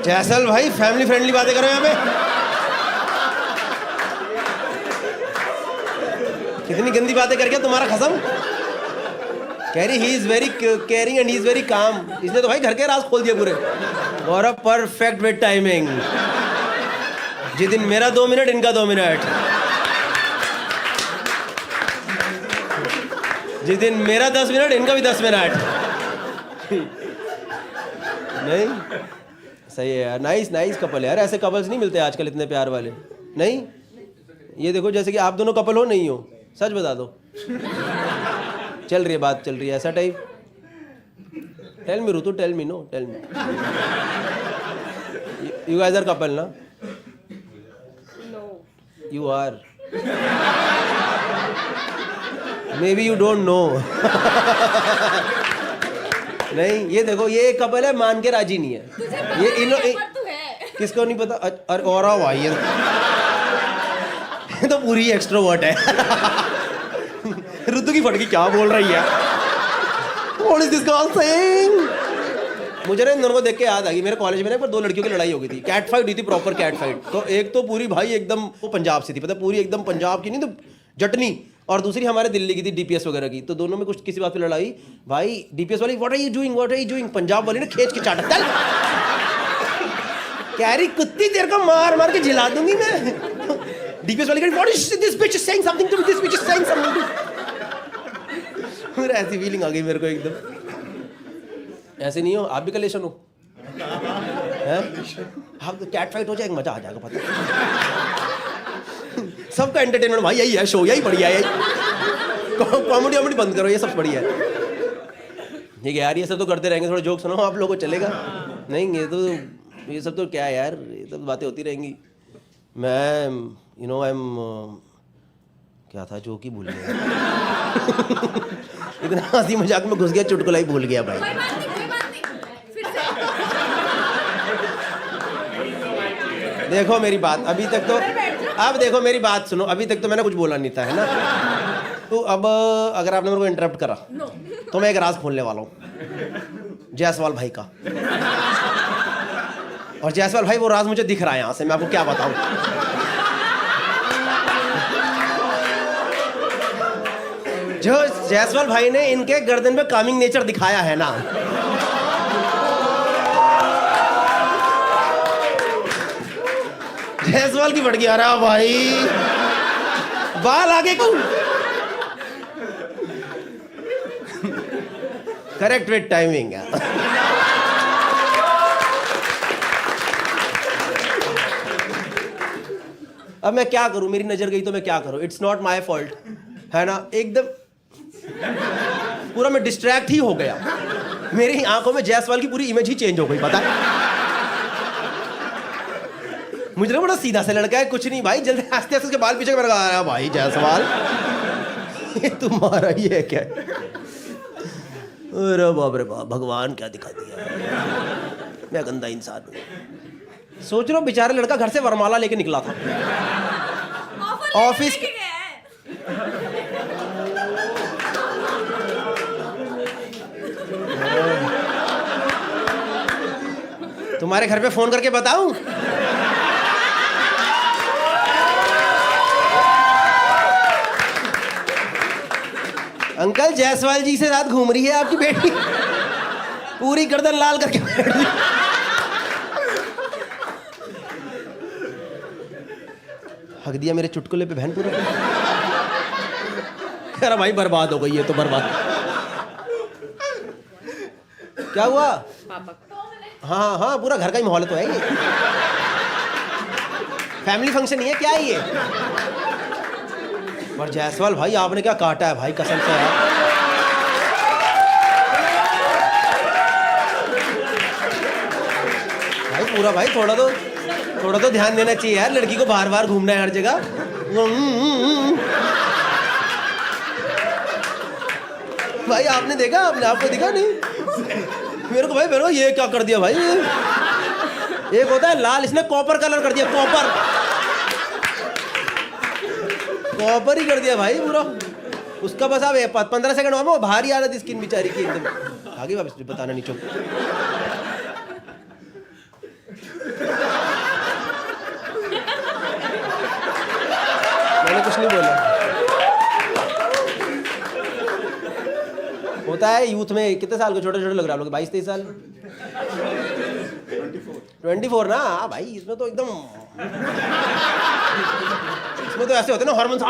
जैसल भाई फैमिली फ्रेंडली बातें करो यहाँ पे। कितनी गंदी बातें करके तुम्हारा खसम। कह रही he is very caring and he is very calm. इसने तो भाई घर के राज खोल दिए पूरे। गौरव परफेक्ट विद टाइमिंग। जिस दिन मेरा 2 मिनट इनका 2 मिनट, जिस दिन मेरा 10 मिनट इनका भी 10 मिनट। नहीं सही है यार, नाइस नाइस कपल यार। ऐसे कपल्स नहीं मिलते आजकल इतने प्यार वाले। नहीं ये देखो जैसे कि आप दोनों कपल हो नहीं हो, सच बता दो। चल रही है बात, चल रही है ऐसा type. Tell me Ritu, tell me, no tell me, you guys are couple ना? No. You are. Maybe you don't know. नहीं ये देखो ये एक कपल है, मान के राजी नहीं है ये। पर तू है। किसको नहीं पता? अरे और भाई ये तो पूरी एक्सट्रोवर्ट है। ऋतु की फटकी क्या बोल रही है? What is this girl saying? मुझे ना इन दोनों को देख के याद आ गई, मेरे कॉलेज में ना पर 2 लड़कियों की लड़ाई हो गई थी। कैट फाइट हुई थी, प्रॉपर कैट फाइट। तो एक तो पूरी भाई एकदम वो पंजाब से थी, पता पूरी एकदम पंजाब की नहीं तो जटनी, और दूसरी हमारे दिल्ली की थी, डीपीएस वगैरह की। तो दोनों में कुछ किसी बात पे लड़ाई। भाई डीपीएस वाली what are you doing, what are you doing, Punjab वाली ने खींच के चाटा, चल कह रही कुत्ती तेरे को मार मार के जिला दूंगी मैं। डीपीएस वाली कह रही what is this bitch is saying something to me, this bitch is saying something to. ऐसी फीलिंग आ गई मेरे को एकदम। ऐसे नहीं हो आप भी कलेशन हो हैं? आप तो कैट फाइट हो जाएगा, मजा आ जाएगा पता। सबका एंटरटेनमेंट भाई यही है, शो यही बढ़िया है। कॉमेडी वॉमेडी बंद करो, ये सब बढ़िया है। ठीक है यार, ये सब तो करते रहेंगे, थोड़ा जोक सुनो आप लोगों को चलेगा नहीं? ये सब तो क्या है यार, ये सब बातें होती रहेंगी। मैं यू नो आई एम क्या था जो कि भूल गया। इतना हंसी मजाक में घुस गया, चुटकुला ही भूल गया भाई। कोई बात नहीं, कोई बात नहीं। फिर से। देखो मेरी बात अभी तक तो, अब देखो मेरी बात सुनो, अभी तक तो मैंने कुछ बोला नहीं था, है ना? तो अब अगर आपने मेरे को इंटरप्ट करा No. तो मैं एक राज खोलने वाला हूँ जायसवाल भाई का। और जायसवाल भाई वो राज मुझे दिख रहा है यहाँ से, मैं आपको क्या बताऊँ। जो जायसवाल भाई ने इनके गर्दन में कामिंग नेचर दिखाया है ना, जायसवाल की बढ़ गया रहा भाई, बाल आगे को करेक्ट विद टाइमिंग। अब मैं क्या करूं, मेरी नजर गई तो मैं क्या करूं? इट्स नॉट माय फॉल्ट, है ना? एकदम पूरा मैं डिस्ट्रैक्ट ही हो गया, मेरी आंखों में जायसवाल की पूरी इमेज ही चेंज हो गई, पता है? मुझे ना बड़ा सीधा सा लड़का है, कुछ नहीं भाई, जल्दी आस्ते आस्ते उसके बाल पीछे कर रहा भाई जायसवाल ये तुम्हारा ही है क्या? अरे बाप रे बाप, भगवान क्या दिखा दिया। मैं गंदा इंसान हूँ। सोच रहा हूँ बेचारा लड़का घर से वरमाला लेके निकला था ऑफिस लेके गया है। तुम्हारे घर पे फोन करके बताऊं? अंकल जायसवाल जी से रात घूम रही है आपकी बेटी, पूरी गर्दन लाल करके बैठ गई। हक दिया मेरे चुटकुले पे बहन पूरा। अरे भाई बर्बाद हो गई है तो बर्बाद। क्या हुआ? हाँ हाँ पूरा घर का ही माहौल तो है ये, फैमिली फंक्शन ही है क्या है ये? पर जायसवाल भाई आपने क्या काटा है भाई, कसम से यार। पूरा भाई, थोड़ा तो ध्यान देना चाहिए यार, लड़की को बार बार घूमना है हर जगह। भाई आपने देखा, आपको दिखा नहीं? मेरे को ये क्या कर दिया भाई। एक होता है लाल, इसने कॉपर कलर कर दिया, कॉपर ही कर दिया भाई पूरा उसका। बस अब 15 सेकंड और में वो बाहर ही आ रही थी स्किन बेचारी की एकदम। आगे वापस बताना नहीं, चुप। मैंने कुछ नहीं बोला। होता है यूथ में, कितने साल के छोटे छोटे लग रहे हैं आप लोग? 22-23 साल? 24 ना? हाँ भाई, इसमें तो एकदम, इसमें तो ऐसे होते ना हार्मोन्स,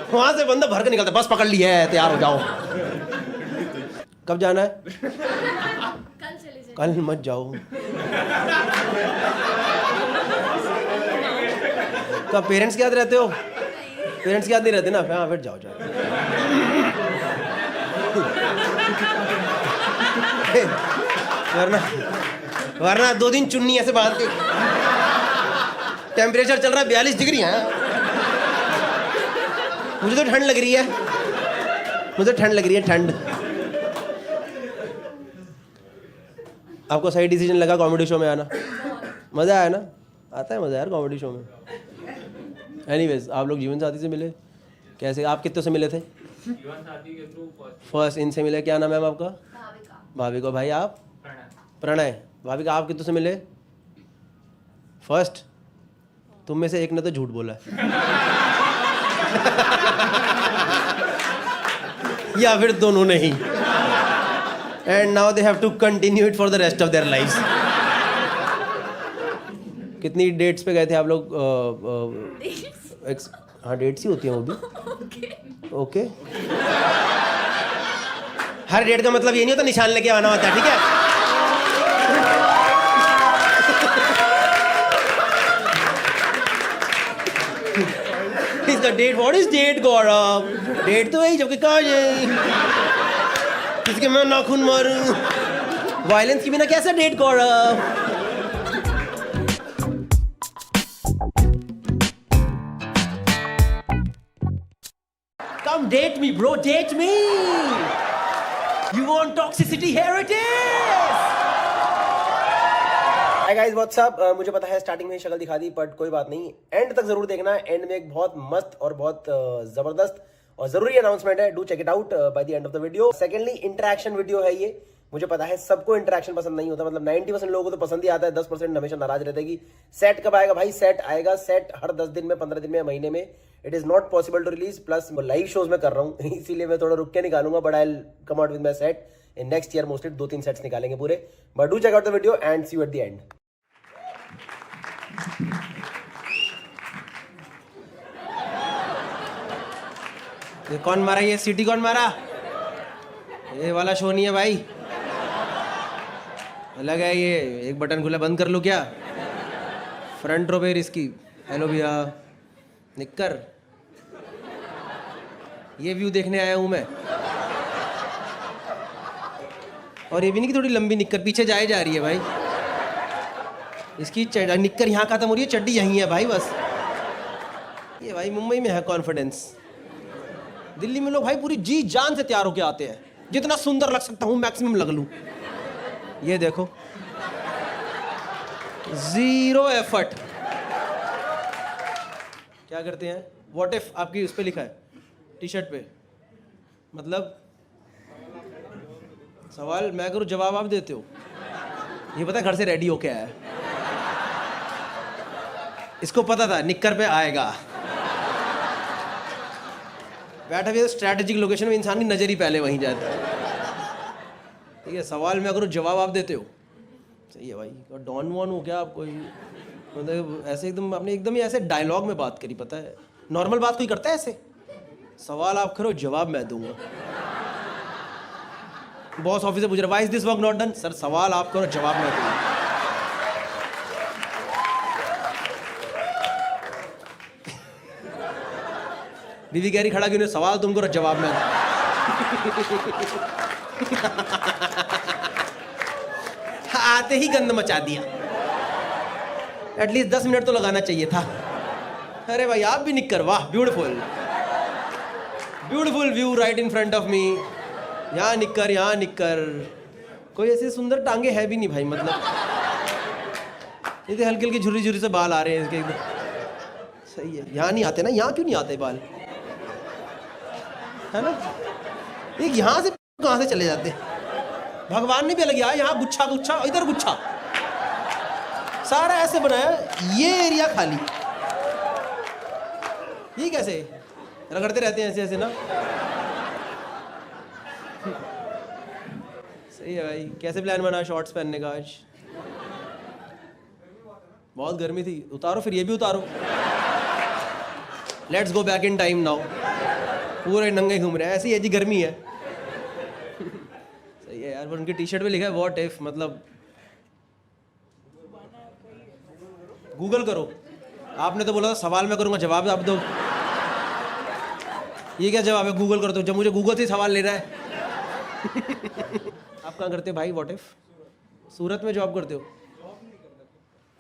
वहां से बंदा भर के निकलता, बस पकड़ लिया है, तैयार हो जाओ। कब जाना है? कल चले जाए। कल मत जाओ। कब पेरेंट्स के साथ रहते हो? पेरेंट्स के साथ नहीं रहते ना? हाँ फिर जाओ। वरना 2 दिन चुन्नी ऐसे बांध के, टेम्परेचर चल रहा है 42 डिग्री है। मुझे तो ठंड लग रही है, ठंड। आपको सही डिसीजन लगा कॉमेडी शो में आना? मजा आया ना? आता है मजा यार कॉमेडी शो में। एनीवेज, आप लोग जीवन साथी से मिले कैसे? आप कितने से मिले थे? जीवन साथी के थ्रू फर्स्ट इनसे मिले। क्या नाम है मैम आपका? भाविका। भाई आप? प्रणय। भाविका आप कितने से मिले? फर्स्ट। तुम में से एक ने तो झूठ बोला या फिर दोनों नहीं। And now they have to continue it for the rest of their lives. कितनी डेट्स पे गए थे आप लोग? हाँ, डेट्स ही होती हैं वो भी। ओके। हर डेट का मतलब ये नहीं होता निशान लेके आना होता है, ठीक है? इसका date, what is date Gaurav? Date तो वही जबकि कहा जाए किसके मैं नाखून मारूं। वायलेंस के बिना कैसा date Gaurav? Come date me bro, date me. You want toxicity? Here it is. Hi guys, what's up? मुझे पता है स्टार्टिंग में शक्ल दिखा दी, बट कोई बात नहीं, एंड तक जरूर देखना। एंड में एक बहुत मस्त और बहुत जबरदस्त और जरूरी अनाउंसमेंट है। Do check it out by the end of the video. Secondly, interaction video है ये। मुझे पता है सबको इंटरेक्शन पसंद नहीं होता, मतलब 90% लोगों को तो पसंद ही आता है, 10% हमेशा नाराज रहते हैं कि सेट कब आएगा भाई। सेट आएगा, सेट हर 10 दिन में, 15 दिन में, महीने में। It is not possible to release. Plus live shows में कर रहा हूँ इसीलिए मैं थोड़ा रुक के निकालूंगा, but I will come out with my set in next year. Mostly 2-3 sets निकालेंगे पूरे। But do check out the video and see you at the end. ये कौन मारा? ये सीटी कौन मारा? ये वाला शो नहीं है भाई, अलग है ये। एक बटन खुला, बंद कर लो क्या? फ्रंट रो पे इसकी। हेलो भैया, निक्कर, ये व्यू देखने आया हूं मैं। और ये भी नहीं कि थोड़ी लंबी निक्कर पीछे जा रही है भाई। इसकी निक्कर यहाँ खत्म हो रही है, चड्डी यहीं है भाई बस। ये भाई मुंबई में है कॉन्फिडेंस। दिल्ली में लोग भाई पूरी जी जान से तैयार होके आते हैं, जितना सुंदर लग सकता हूं मैक्सिमम लग लूं। ये देखो, 0 एफर्ट। क्या करते हैं? व्हाट इफ आपकी उस पे लिखा है टी शर्ट पे, मतलब सवाल मैं करूं, जवाब आप देते हो। ये पता है घर से रेडी होके आया, इसको पता था निक्कर पे आएगा। बैठा भी स्ट्रैटेजिक लोकेशन में, इंसान की नजर ही पहले वहीं जाता है। ठीक है, सवाल मैं करूं, जवाब आप देते हो। सही है भाई। और डॉन वॉन हो क्या आप? कोई मतलब ऐसे एकदम आपने एकदम ही ऐसे डायलॉग में बात करी, पता है नॉर्मल बात कोई करता है ऐसे? सवाल आप करो, जवाब मैं दूंगा। बॉस ऑफिस से पूछ रहा, why is this work not done? Sir सवाल आप करो, जवाब मैं दूंगा। बीवी कह रही खड़ा क्यों नहीं? सवाल तुम करो, जवाब मैं। आते ही गंद मचा दिया। एटलीस्ट 10 मिनट तो लगाना चाहिए था। अरे भाई आप भी निक्कर, वाह beautiful, beautiful view right in front of me. यहाँ निक्कर, यहाँ निक्कर, कोई ऐसे सुंदर टांगे है भी नहीं भाई, मतलब ये हल्की हल्की झुर्री झुर्री से बाल आ रहे हैं इसके एकदम। सही है, यहाँ नहीं आते ना, यहाँ क्यों नहीं आते बाल, है ना? एक यहाँ से कहाँ से चले जाते, भगवान ने भी अलग यहाँ गुच्छा गुच्छा, इधर गुच्छा, सारा ऐसे बनाया, ये एरिया खाली। ये कैसे रगड़ते रहते हैं ऐसे ऐसे ना। सही है भाई। कैसे प्लान बना शॉर्ट्स पहनने का आज? बहुत गर्मी थी, उतारो फिर ये भी उतारो। Let's go back in time now. पूरे नंगे घूम रहे हैं, ऐसी जी गर्मी है। सही है यार, पर उनकी टी शर्ट पे लिखा है व्हाट इफ, मतलब गूगल करो। आपने तो बोला था सवाल मैं करूंगा, जवाब आप दो। ये क्या जवाब है, गूगल करो तो? जब मुझे गूगल से सवाल लेना है। आप कहाँ करते हो भाई व्हाट इफ? सूरत में जॉब करते हो?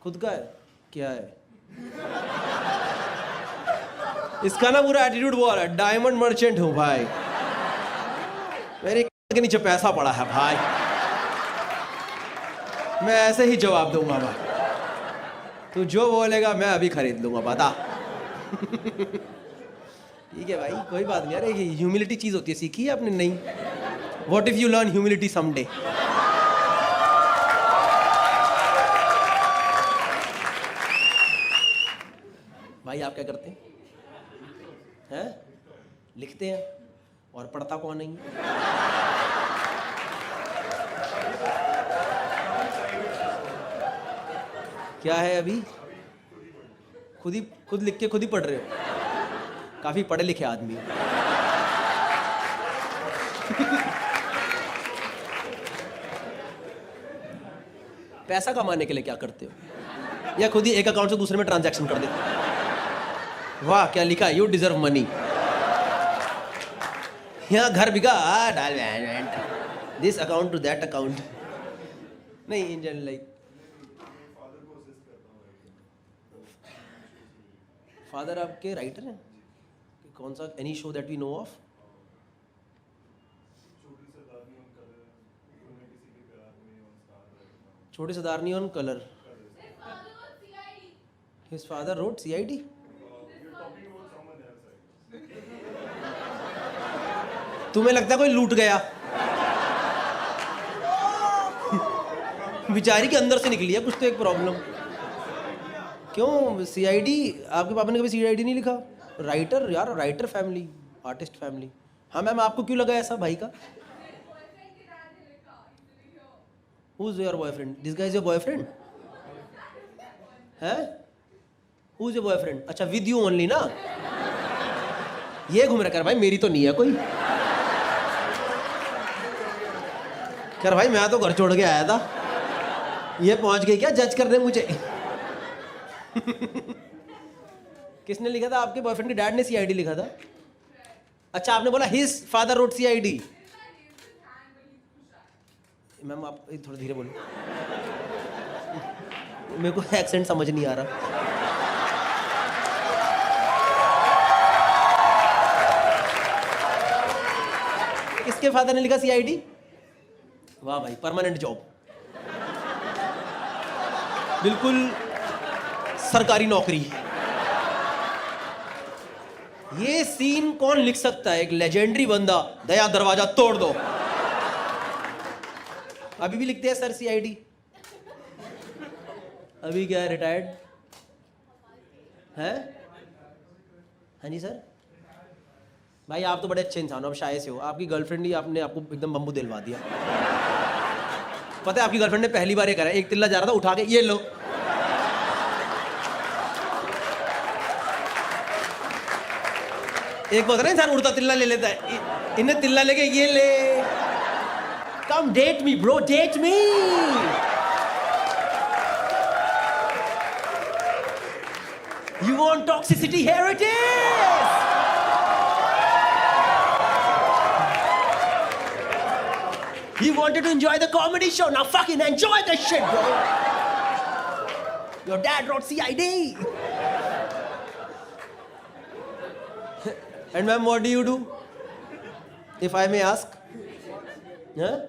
खुद का है? क्या है इसका ना पूरा एटीट्यूड वो आ रहा है, डायमंड मर्चेंट हूँ भाई, मेरे के नीचे पैसा पड़ा है भाई, मैं ऐसे ही जवाब दूंगा भाई, तू जो बोलेगा मैं अभी खरीद लूंगा, बता। ठीक है भाई, कोई बात नहीं। अरे ये ह्यूमिलिटी चीज होती है, सीखी है आपने? नहीं। What if you learn humility someday? भाई आप क्या करते हैं? लिखते हैं और पढ़ता कौन नहीं? क्या है अभी? खुद लिख के खुद ही पढ़ रहे हो? काफी पढ़े लिखे आदमी। पैसा कमाने के लिए क्या करते हो? या खुद ही एक अकाउंट से दूसरे में ट्रांजैक्शन कर देते हो? वाह क्या लिखा, यू डिजर्व मनी। यहाँ घर बिका, this account to that account. नहीं, इन जनरल लाइक फादर आपके राइटर हैं? कौन सा, any show that we know of? Chhoti Sardarni on colour. His father wrote CID? तुम्हें लगता है कोई लूट गया? बेचारी के अंदर से निकली है कुछ तो एक प्रॉब्लम। क्यों CID? आपके पापा ने कभी CID नहीं लिखा? राइटर यार, राइटर फैमिली, आर्टिस्ट फैमिली। हाँ मैम, आपको क्यों लगा ऐसा भाई का? Who is your boyfriend? This guy is your boyfriend? है? Who is your boyfriend? अच्छा, with you only ना? ये घूम रहा कर भाई, मेरी तो नहीं है कोई। कर भाई मैं तो घर छोड़ के आया था, ये पहुंच गई क्या जज करने मुझे? किसने लिखा था? आपके बॉयफ्रेंड के डैड ने CID लिखा था? अच्छा, आपने बोला his father wrote CID। Ma'am आप थोड़ा धीरे बोलो, मेरे को एक्सेंट समझ नहीं आ रहा। किसके फादर ने लिखा CID? वाह भाई, परमानेंट जॉब, बिल्कुल सरकारी नौकरी। ये सीन कौन लिख सकता है? एक लेजेंडरी बंदा, दया दरवाजा तोड़ दो। अभी भी लिखते हैं सर CID? अभी क्या है, रिटायर्ड है? हाँ जी सर। भाई आप तो बड़े अच्छे इंसान हो, आप शाये से हो। आपकी गर्लफ्रेंड ही आपने आपको एकदम बम्बू दिलवा दिया। पता है आपकी गर्लफ्रेंड ने पहली बार ये करा, एक तिल्ला जा रहा था, उठा के ये लो। एक होता है ना इंसान उड़ता तिल्ला ले लेता है, इन्हें तिल्ला लेके ये ले। Come date me bro, date me. You want toxicity? Here it is. He You wanted to enjoy the comedy show. Now fucking enjoy the shit, bro. Your dad wrote CID. And ma'am, what do you do? If I may ask. Huh?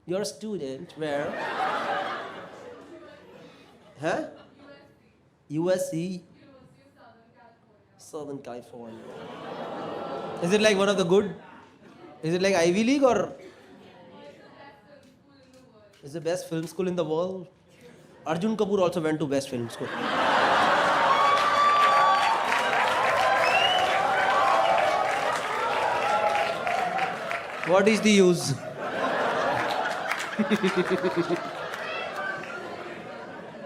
You're a student. Where? Huh? USC. Southern California. Is it like one of the good? Is it like Ivy League or? It's the best film school in the world. Arjun Kapoor also went to best film school. What is the use?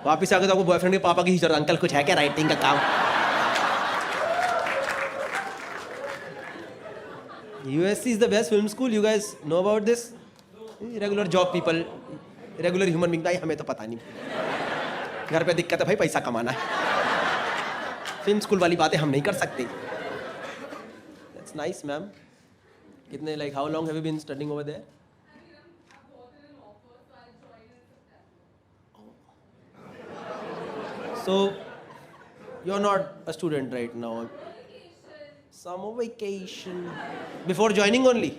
वापिस आके तो आपको boyfriend के पापा की ही uncle कुछ है क्या राइटिंग का काम? USC is the best film school. You guys know about this? Regular job people, regular human being. भाई हमें तो पता नहीं. घर पे दिक्कत है भाई, पैसा कमाना है. फिल्म स्कूल वाली बातें हम नहीं कर सकते. That's nice, ma'am. कितने like how long have you been studying over there? So you're not a student right now. Summer vacation. Before joining only.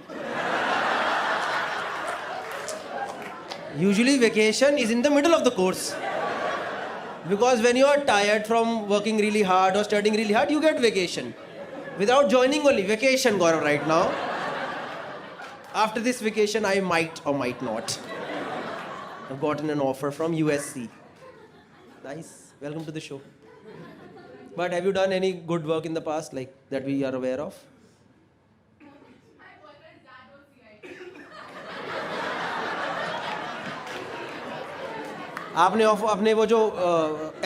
Usually vacation is in the middle of the course. Because when you are tired from working really hard or studying really hard, you get vacation. Without joining only, vacation Gaurav right now. After this vacation, I might or might not. I've gotten an offer from USC. Nice. Welcome to the show. But have you done any good work in the past, like that we are aware of? आपने अपने वो जो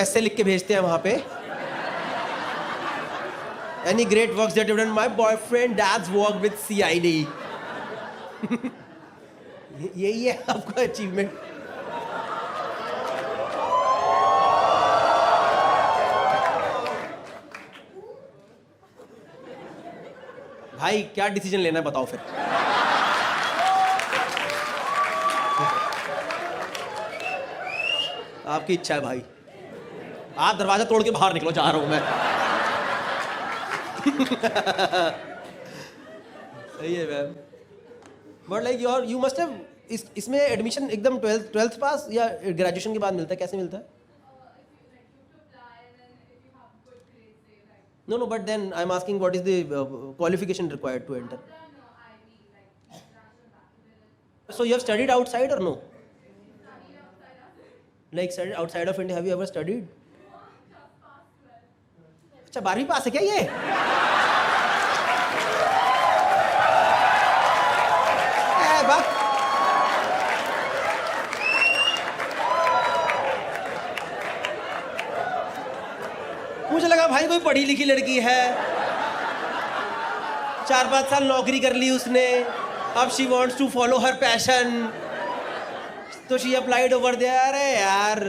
ऐसे लिख के भेजते हैं वहाँ पे Any great works that you've done? My boyfriend dad's work with CID. यही है आपका अचीवमेंट. भाई क्या डिसीजन लेना है बताओ फिर. आपकी इच्छा है भाई. आप दरवाजा तोड़ के बाहर निकलो, जा रहा हूं मैं. सही है ma'am. But like you must have इसमें एडमिशन एकदम 12th पास या ग्रेजुएशन के बाद मिलता है? कैसे मिलता है? No, but then I'm asking what is the qualification required to enter? So you have studied outside or no? Like studied outside of India, have you ever studied? अच्छा 12वीं पास है क्या ये? बात मुझे लगा भाई कोई पढ़ी लिखी लड़की है, 4-5 साल नौकरी कर ली उसने, अब she wants to follow her passion, तो शी अप्लाइड ओवर देयर. अरे यार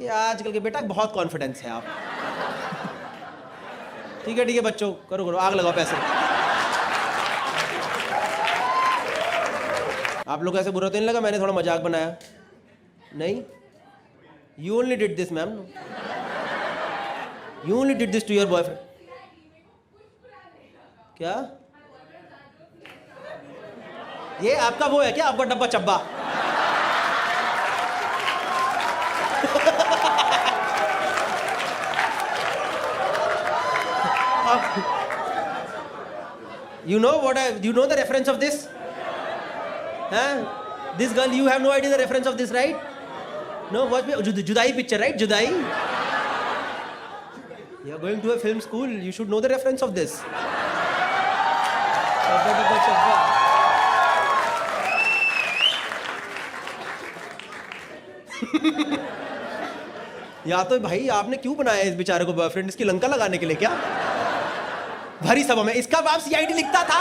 ये आजकल के बेटा बहुत कॉन्फिडेंस है आप. ठीक है बच्चों, करो आग लगाओ पैसे. आप लोग ऐसे बुरा तो नहीं लगा मैंने थोड़ा मजाक बनाया? नहीं. You only did this ma'am. You only did this to your boyfriend. क्या? ये आपका वो है क्या, आपका डब्बा चब्बा? You know the reference of this? Huh? This girl, you have no idea the reference of this, right? No, watch me. Judai picture, right? Judai. You are going to a film school. You should know the reference of this. या तो भाई आपने क्यों बनाया इस बेचारे को boyfriend, इसकी लंका लगाने के लिए क्या? भरी सभा में इसका बाप CID लिखता था.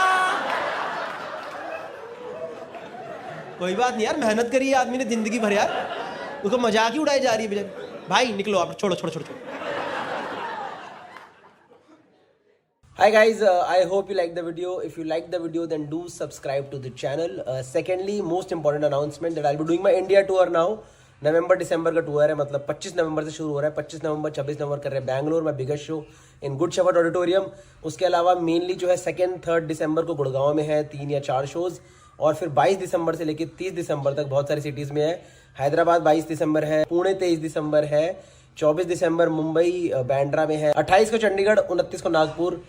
कोई बात नहीं यार, मेहनत करी है आदमी ने जिंदगी भर यार, उसको मजाक ही उड़ाई जा रही है बेचारी. भाई निकलो आप, छोड़ो. Hi guys, I hope you like the video. If you like the video, then do subscribe to the channel. Secondly, most important announcement that I'll be doing my India tour now. नवंबर दिसंबर का tour है, मतलब 25 नवंबर से शुरू हो रहा है. 25 नवंबर 26 नवंबर कर रहे हैं बैंगलोर में biggest show in good shepherd auditorium. उसके अलावा मेनली जो है 2nd 3rd दिसंबर को गुड़गांव में है 3 या 4 शोज. और फिर 22 दिसंबर से लेकर 30 दिसंबर तक बहुत सारी सिटीज़ में है. हैदराबाद 22 दिसंबर है, पुणे 23 दिसंबर है, 24 दिसंबर मुंबई बैंड्रा में है, 28 को चंडीगढ़, 29 को नागपुर,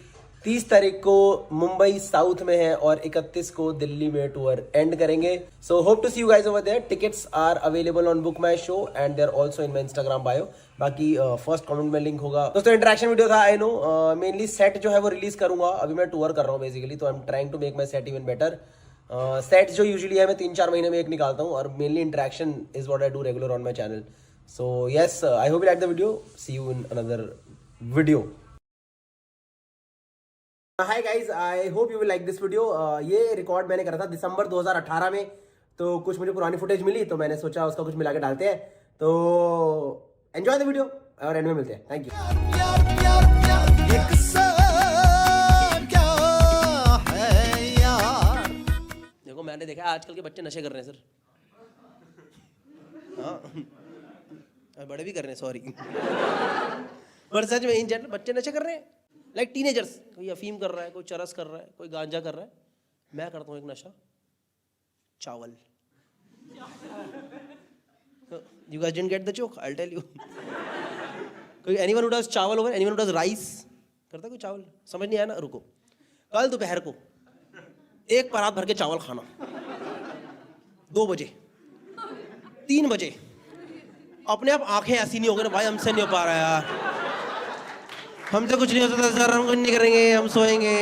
30 तारीख को मुंबई साउथ में है और 31 को दिल्ली में टूर एंड करेंगे. So hope to see you guys over there. Tickets are available on book my show and they are also in my Instagram bio. बाकी फर्स्ट कमेंट में लिंक होगा. दोस्तों इंटरेक्शन वीडियो था, आई नो. मेनली सेट जो है वो release करूंगा. अभी मैं टूर कर रहा हूँ बेसिकली, तो I am trying to make my set even better. Sets जो यूजुअली है मैं 3-4 महीने में एक निकालता हूँ और mainly interaction is what I do regular on my channel. So yes, I hope you like the video. See you in another video. Hi guys, I hope you will like this video. ये record मैंने करा था दिसंबर 2018 में, तो कुछ मुझे पुरानी footage मिली तो मैंने सोचा उसका कुछ मिला के डालते हैं. तो एंजॉय द वीडियो और एंड में मिलते हैं. Thank you. देखो मैंने देखा आजकल के बच्चे नशे कर रहे हैं सर. हाँ बड़े भी कर रहे हैं, सॉरी. पर सच में इन जनरल बच्चे नशे कर रहे हैं. लाइक टीनेजर्स, कोई अफीम कर रहा है, कोई चरस कर रहा है, कोई गांजा कर रहा है. मैं करता हूँ एक नशा, चावल. You guys didn't get the joke? I'll tell you. कोई anyone who does चावल होगा, anyone who does rice करता है कोई चावल? समझ नहीं आया ना? रुको. कल दोपहर को एक परात भर के चावल खाना, 2 बजे, 3 बजे अपने आप आंखें ऐसी नहीं हो गई ना भाई, हमसे नहीं हो पा रहा यार, हमसे कुछ नहीं हो सकता सर, हम कुछ नहीं करेंगे, हम सोएंगे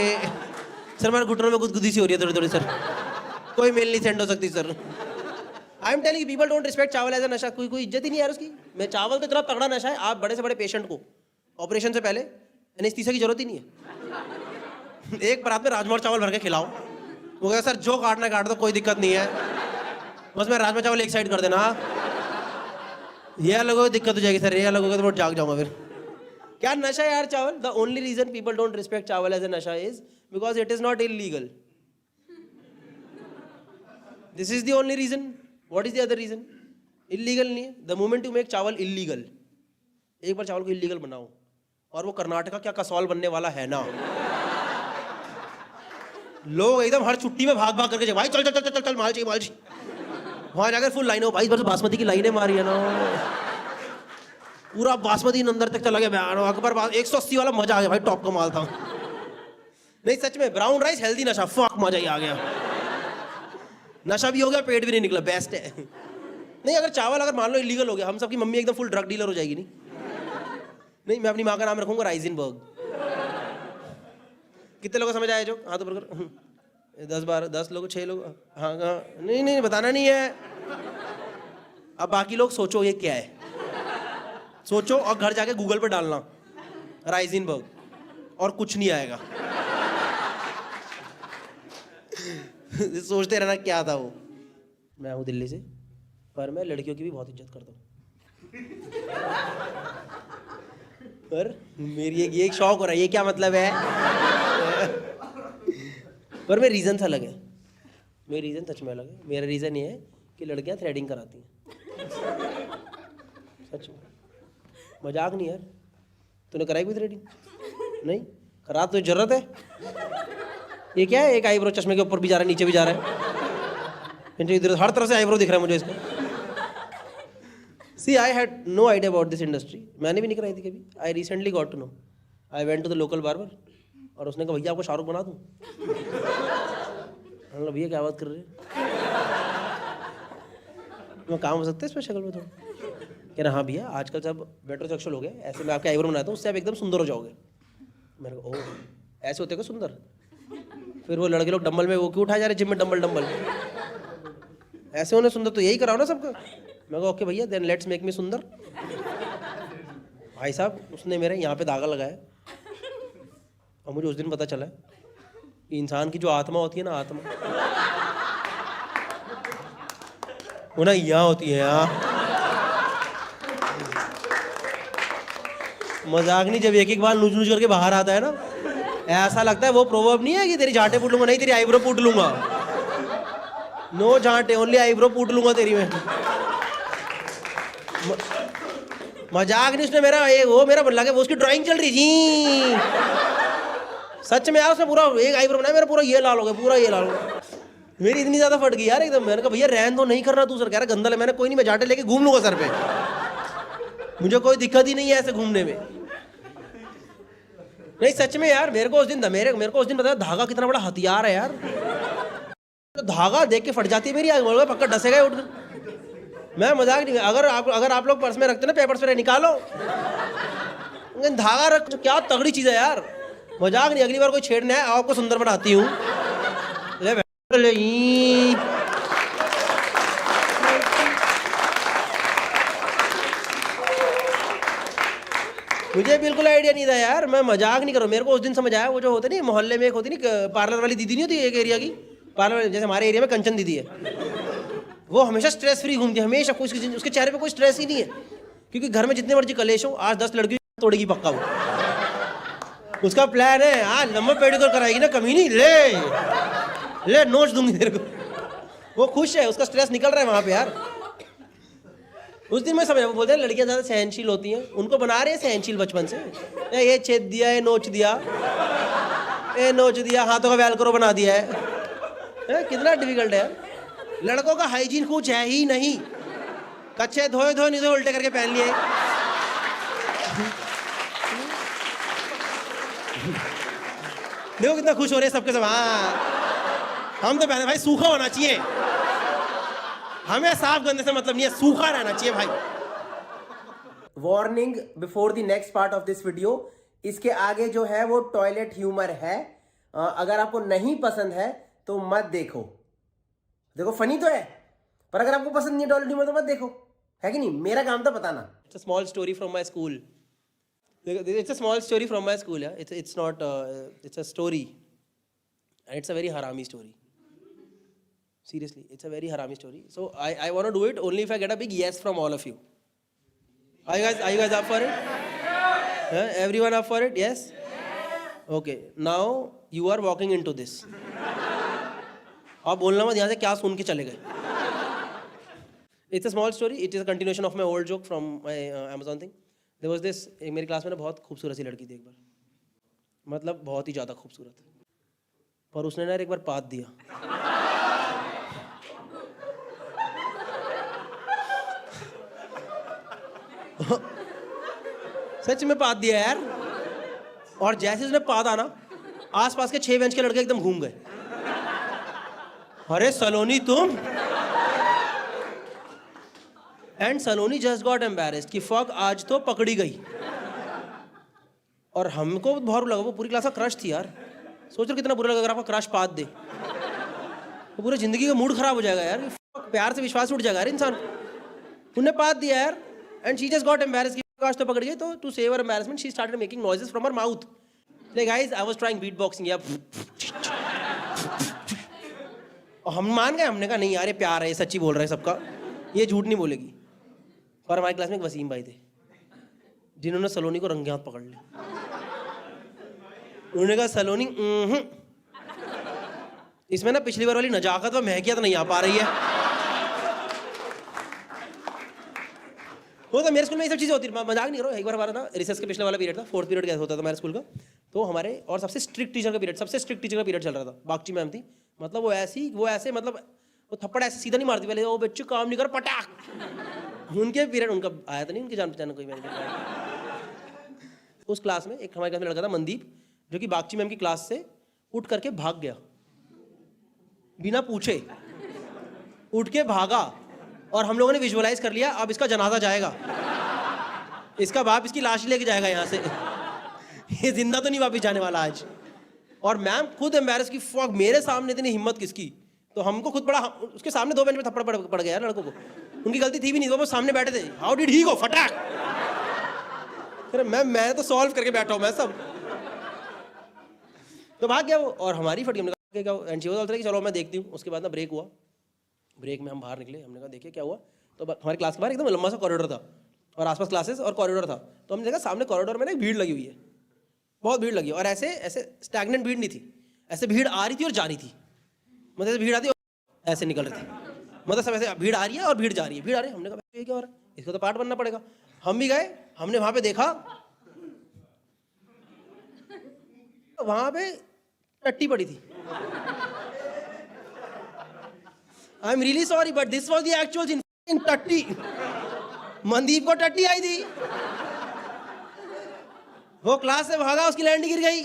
सर. हमारे घुटनों में गुदगुदी सी हो रही है थोड़ी थोड़ी सर, कोई मेल नहीं सेंड हो सकती sir. I am telling people don't respect chawal as a नशा. कोई इज्जत ही नहीं यार उसकी. मैं चावल तो इतना तगड़ा नशा है, आप बड़े से बड़े पेशेंट को ऑपरेशन से पहले एनेस्थीसिया की जरूरत ही नहीं है. एक परात में राजमा चावल भर के खिलाओ, वो कहता सर जो काटना काट दो, कोई दिक्कत नहीं है, बस मैं राजमा चावल एक साइड कर देना. ये अलग हो दिक्कत हो जाएगी सर, ये अलग होगा तो मैं जाग जाऊंगा फिर. क्या नशा है यार चावल. The only reason people don't respect chawal as a nasha is because it is not illegal. This is the only reason. What is the other reason? Illegal नहीं है. The moment you make chawal illegal, एक बार चावल को इलीगल बनाओ, और वो कर्नाटका क्या कसौल बनने वाला है ना. लोग एकदम हर छुट्टी में भाग भाग करके भाई चल चल चल चल चल माल चाहिए माल चाहिए. वहां जाकर फुल लाइन हो भाई, बस बासमती की लाइनें मारी है ना, पूरा बासमती अंदर तक चला गया. अकबर 180 वाला मजा आ गया भाई, टॉप का माल था. नहीं सच में ब्राउन राइस हेल्दी नशा, फक मजा ही आ गया. नशा भी हो गया, पेट भी नहीं निकला, बेस्ट है. नहीं अगर चावल अगर मान लो इलीगल हो गया, हम सबकी मम्मी एकदम फुल ड्रग डीलर हो जाएगी. नहीं मैं अपनी माँ का नाम रखूंगा राइजनबर्ग. कितने लोगों को समझ आया जो हाँ तो बरकर 10 लोग 6 लोग. हाँ हाँ नहीं बताना नहीं है. अब बाकी लोग सोचो ये क्या है, सोचो और घर जाके गूगल पे डालना राइजनबर्ग, और कुछ नहीं आएगा. सोचते रहना क्या था वो. मैं हूँ दिल्ली से, पर मैं लड़कियों की भी बहुत इज्जत करता हूँ. पर मेरी एक शौक हो रहा है, ये क्या मतलब है. पर मेरे रीज़न अलग है. मेरे रीज़न सच में अलग है. मेरा रीज़न ये है कि लड़कियाँ थ्रेडिंग कराती हैं. सच में, मजाक नहीं यार. तूने कराई कोई थ्रेडिंग? नहीं करा तो जरूरत है. ये क्या है, एक आईब्रो चश्मे के ऊपर भी जा रहा है, नीचे भी जा रहा है, इधर हर तरफ से आईब्रो दिख रहा है मुझे इसका. See I had no idea about this industry. मैंने भी नहीं कराई थी कभी. I recently got to know. I went to the local barber और उसने कहा भैया आपको शाहरुख बना दूँ. भैया क्या बात कर रहे हैं, मैं काम हो सकता है इसमें शक्ल में थोड़ा. कह रहा हाँ भैया आजकल सब मेट्रोसेक्सुअल हो गए, ऐसे मैं आपके आईब्रो बनाता हूँ, उससे आप एकदम सुंदर हो जाओगे. मैंने कहा ओह ऐसे होते हो सुंदर. फिर वो लड़के लोग डंबल में वो क्यों उठाए जा रहे जिम में, डंबल ऐसे होने सुंदर तो यही कराओ ना सबका. मैं कहा ओके भैया देन लेट्स मेक मी सुंदर. भाई साहब उसने मेरे यहाँ पे धागा लगाया और मुझे उस दिन पता चला कि इंसान की जो आत्मा होती है ना, आत्मा वो ना यहाँ होती है. यहाँ मजाक नहीं, जब एक एक बार नूज नूज करके बाहर आता है ना ऐसा लगता है वो प्रोवर्ब नहीं है कि तेरी झाटे पूट लूंगा, नहीं तेरी आईब्रो पूट लूंगा। नो झाटे, ओनली आईब्रो पूट लूंगा तेरी मैं। मजाक नहीं, उसने मेरा वो मेरा लगा वो उसकी ड्राइंग चल रही जी। सच में यार उसने पूरा एक आईब्रो बनाया, मेरा पूरा ये लाल हो गया, पूरा ये लाल हो गया। मेरी इतनी ज्यादा फट गई यार एकदम। मैंने कहा भैया रहन तो नहीं करना तू सर। कह रहा गंदा है। मैंने कोई नहीं, मैं झाटे लेके घूम लूंगा सर पे, मुझे कोई दिक्कत ही नहीं है ऐसे घूमने में। नहीं सच में यार, मेरे को उस दिन मेरे को उस दिन बताया धागा कितना बड़ा हथियार है यार। तो धागा देख के फट जाती है मेरी आग, पक्का डसेगा उठ कर। मैं मजाक नहीं, अगर आप लोग पर्स में रखते ना पेपर स्प्रे निकालो, धागा रख, क्या तगड़ी चीज है यार। मजाक नहीं, अगली बार कोई छेड़ना है आपको सुंदर बनाती हूँ। मुझे बिल्कुल आइडिया नहीं था यार, मैं मजाक नहीं कर रहा। मेरे को उस दिन समझ आया, वो जो होते नहीं मोहल्ले में एक होती नहीं पार्लर वाली दीदी नहीं होती एक एरिया की पार्लर, जैसे हमारे एरिया में कंचन दीदी है, वो हमेशा स्ट्रेस फ्री घूमती है, हमेशा उसके चेहरे पे कोई स्ट्रेस ही नहीं है, क्योंकि घर में जितने मर्जी कलेश हो, आज 10 लड़की तोड़ेगी पक्का वो। उसका प्लान है आज लंबा पेडिक्योर कराएगी ना कमीनी, ले नोच दूंगी तेरे को। वो खुश है, उसका स्ट्रेस निकल रहा है वहां पे यार। उस दिन मैं समझा, वो बोलते हैं लड़कियां ज्यादा सहनशील होती हैं, उनको बना रहे हैं सहनशील बचपन से। ये छेद दिया, ये नोच दिया, ये नोच दिया, हाथों का वेलक्रो बना दिया है। कितना डिफिकल्ट है यार। लड़कों का हाइजीन कुछ है ही नहीं, कच्चे धोए नहीं तो उल्टे करके पहन लिए। देखो कितना खुश हो रहे हैं सबके सब। हाँ हम तो पहने भाई, सूखा होना चाहिए, हमें साफ गंदे से मतलब नहीं है, सूखा रहना चाहिए भाई। Warning before the next part of this video, इसके आगे जो है वो टॉयलेट ह्यूमर है। अगर आपको नहीं पसंद है तो मत देखो। देखो फनी तो है, पर अगर आपको पसंद नहीं है टॉयलेट ह्यूमर तो मत देखो, है कि नहीं। मेरा काम था बताना। It's a small story from my school. It's a small story from my school. Yeah, it's not. It's a story, and it's a very harami story. Seriously, it's a very harami story. So I want to do it only if I get a big yes from all of you. Are you guys up for it? Everyone up for it? Yes. Okay. Now you are walking into this. आप बोलना मत यहाँ से क्या सुन के चले गए. It's a small story. It is a continuation of my old joke from my Amazon thing. There was this, मेरी क्लास में ना बहुत खूबसूरत सी लड़की थी एक बार, मतलब बहुत ही ज़्यादा खूबसूरत, पर उसने ना एक बार पाद दिया। सच में पाद दिया यार। और जैसे उसने पादा ना, आसपास के 6 बेंच के लड़के एकदम घूम गए। अरे सलोनी तुम। And Saloni just got embarrassed कि फक आज तो पकड़ी गई। और हमको बहुत बुरा लगा, वो पूरी क्लास का क्रश थी यार। सोच लो कितना बुरा लगा अगर आपका क्रश पाद दे, तो पूरी जिंदगी का मूड खराब हो जाएगा यार। प्यार से विश्वास उठ जाएगा यार इंसान। उन्हें पाद दिया यार, and she just got embarrassed कि आज तो पकड़ गई। तो to save her embarrassment she started making noises from her mouth. Like guys I was trying beat boxing. या हम मान गए, हमने कहा नहीं यार ये प्यार है, ये सच्ची बोल रहा है सबका, ये झूठ नहीं बोलेगी। और हमारी क्लास में एक वसीम भाई थे जिन्होंने सलोनी को रंगे हाथ पकड़ लिया। उन्होंने कहा सलोनी इसमें ना पिछली बार वाली नजाकत व महकियत नहीं आ पा रही है। वो तो मेरे स्कूल में ये सब चीज़ें होती है, मजाक नहीं करो। एक बार हमारा ना रिसेस के पिछले वाला पीरियड था, 4th पीरियड कैसे होता था हमारे स्कूल का। तो हमारे और सबसे स्ट्रिक्ट टीचर का पीरियड, सबसे स्ट्रिक्ट टीचर का पीरियड चल रहा था। बागची मैम थी, मतलब वो ऐसे मतलब वो थप्पड़ ऐसे सीधा नहीं मारती, पहले वो बच्चे काम नहीं कर पटाख। उनके पीरियड उनका आया था नहीं, उनके जान पहचान कोई मैम। उस क्लास में एक हमारे क्लास में लड़का था मनदीप, जो कि बागची मैम की क्लास से उठ करके भाग गया बिना पूछे। उठ के भागा और हम लोगों ने विजुअलाइज कर लिया अब इसका जनाजा जाएगा, इसका बाप इसकी लाश लेके जाएगा यहाँ से, ये जिंदा तो नहीं वापस जाने वाला आज। और मैम खुद एम्बैरेस की, फक मेरे सामने इतनी हिम्मत किसकी। तो हमको खुद बड़ा, उसके सामने 2 बेंच में थप्पड़ पड़ गया लड़कों को। उनकी गलती थी भी नहीं, वो सामने बैठे थे। हाउ डिड ही गो फटाक। अरे मैं तो सॉल्व करके बैठा हूँ मैं सब। तो भाग गया वो और हमारी फटी। हमने कहा क्या, एंड शी वाज ऑल्सो कि चलो मैं देखती हूँ। उसके बाद ना ब्रेक हुआ, ब्रेक में हम बाहर निकले। हमने कहा देखिए क्या हुआ। तो हमारी क्लास के बाहर एकदम लंबा सा कॉरिडोर था और आसपास क्लासेस और कॉरिडोर था। तो हमने देखा सामने कॉरिडोर में ना एक भीड़ लगी हुई है। बहुत भीड़ लगी और ऐसे ऐसे स्टैगनेंट भीड़ नहीं थी, ऐसे भीड़ आ रही थी और जा रही थी, मतलब ऐसे भीड़ आती और ऐसे निकल रही थी, मतलब सब ऐसे भीड़ आ रही है और भीड़ जा रही है, भीड़ आ रही है। हमने कहा ये क्या हो रहा है, इसको तो पार्ट बनना पड़ेगा। हम भी गए, हमने वहां पे देखा, वहां पे टट्टी पड़ी थी। I am really sorry but this was the actual टट्टी। मनदीप को टट्टी आई थी, वो क्लास से भागा, उसकी लैंड गिर गई।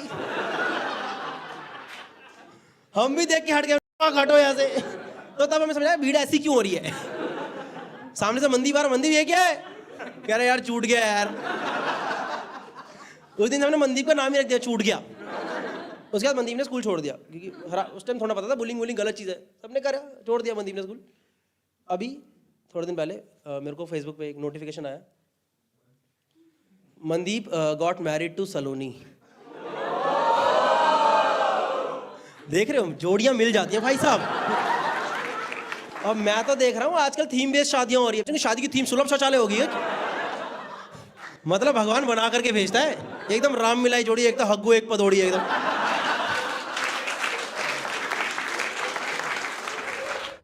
हम भी देख के हट गए, हटो यहाँ से। तो तब हमें समझा भीड़ ऐसी क्यों हो रही है। सामने से मंदीप आ रहा, मंदीप ये क्या है, कह रहा यार छूट गया यार। उस दिन हमने मंदीप का नाम ही रख दिया, छूट गया। उसके बाद मनदीप ने स्कूल छोड़ दिया, क्योंकि उस टाइम थोड़ा पता था बुलिंग वुलिंग गलत चीज़ है, सबने करा, छोड़ दिया मनदीप ने स्कूल। अभी थोड़े दिन पहले मेरे को फेसबुक पे एक नोटिफिकेशन आया, मनदीप गॉट मैरिड टू सलोनी। देख रहे हो, जोड़ियां मिल जाती हैं भाई साहब। अब मैं तो देख रहा हूँ आजकल थीम बेस्ड शादियां हो रही है, शादी की थीम सुलभ शौचालय होगी। मतलब भगवान बना करके भेजता है, एकदम राम मिलाई जोड़ी, एक तो हग्गू एक पदोड़ी एकदम।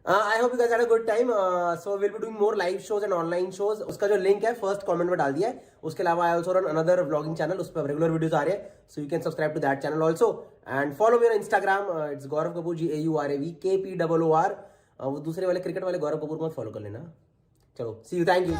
आई hope you guys had a good time. So will be doing more live shows and online shows. उसका जो लिंक है फर्स्ट कमेंट में डाल दिया है। उसके अलावा I also run another vlogging channel, उस पर रेगुलर वीडियोस आ रहे हैं, so you can subscribe to that channel also and follow me on Instagram, it's Gaurav Kapoor, GAURAVKPOOR। वो दूसरे वाले क्रिकेट वाले गौरव कपूर को फॉलो कर लेना। चलो सी यू, थैंक यू।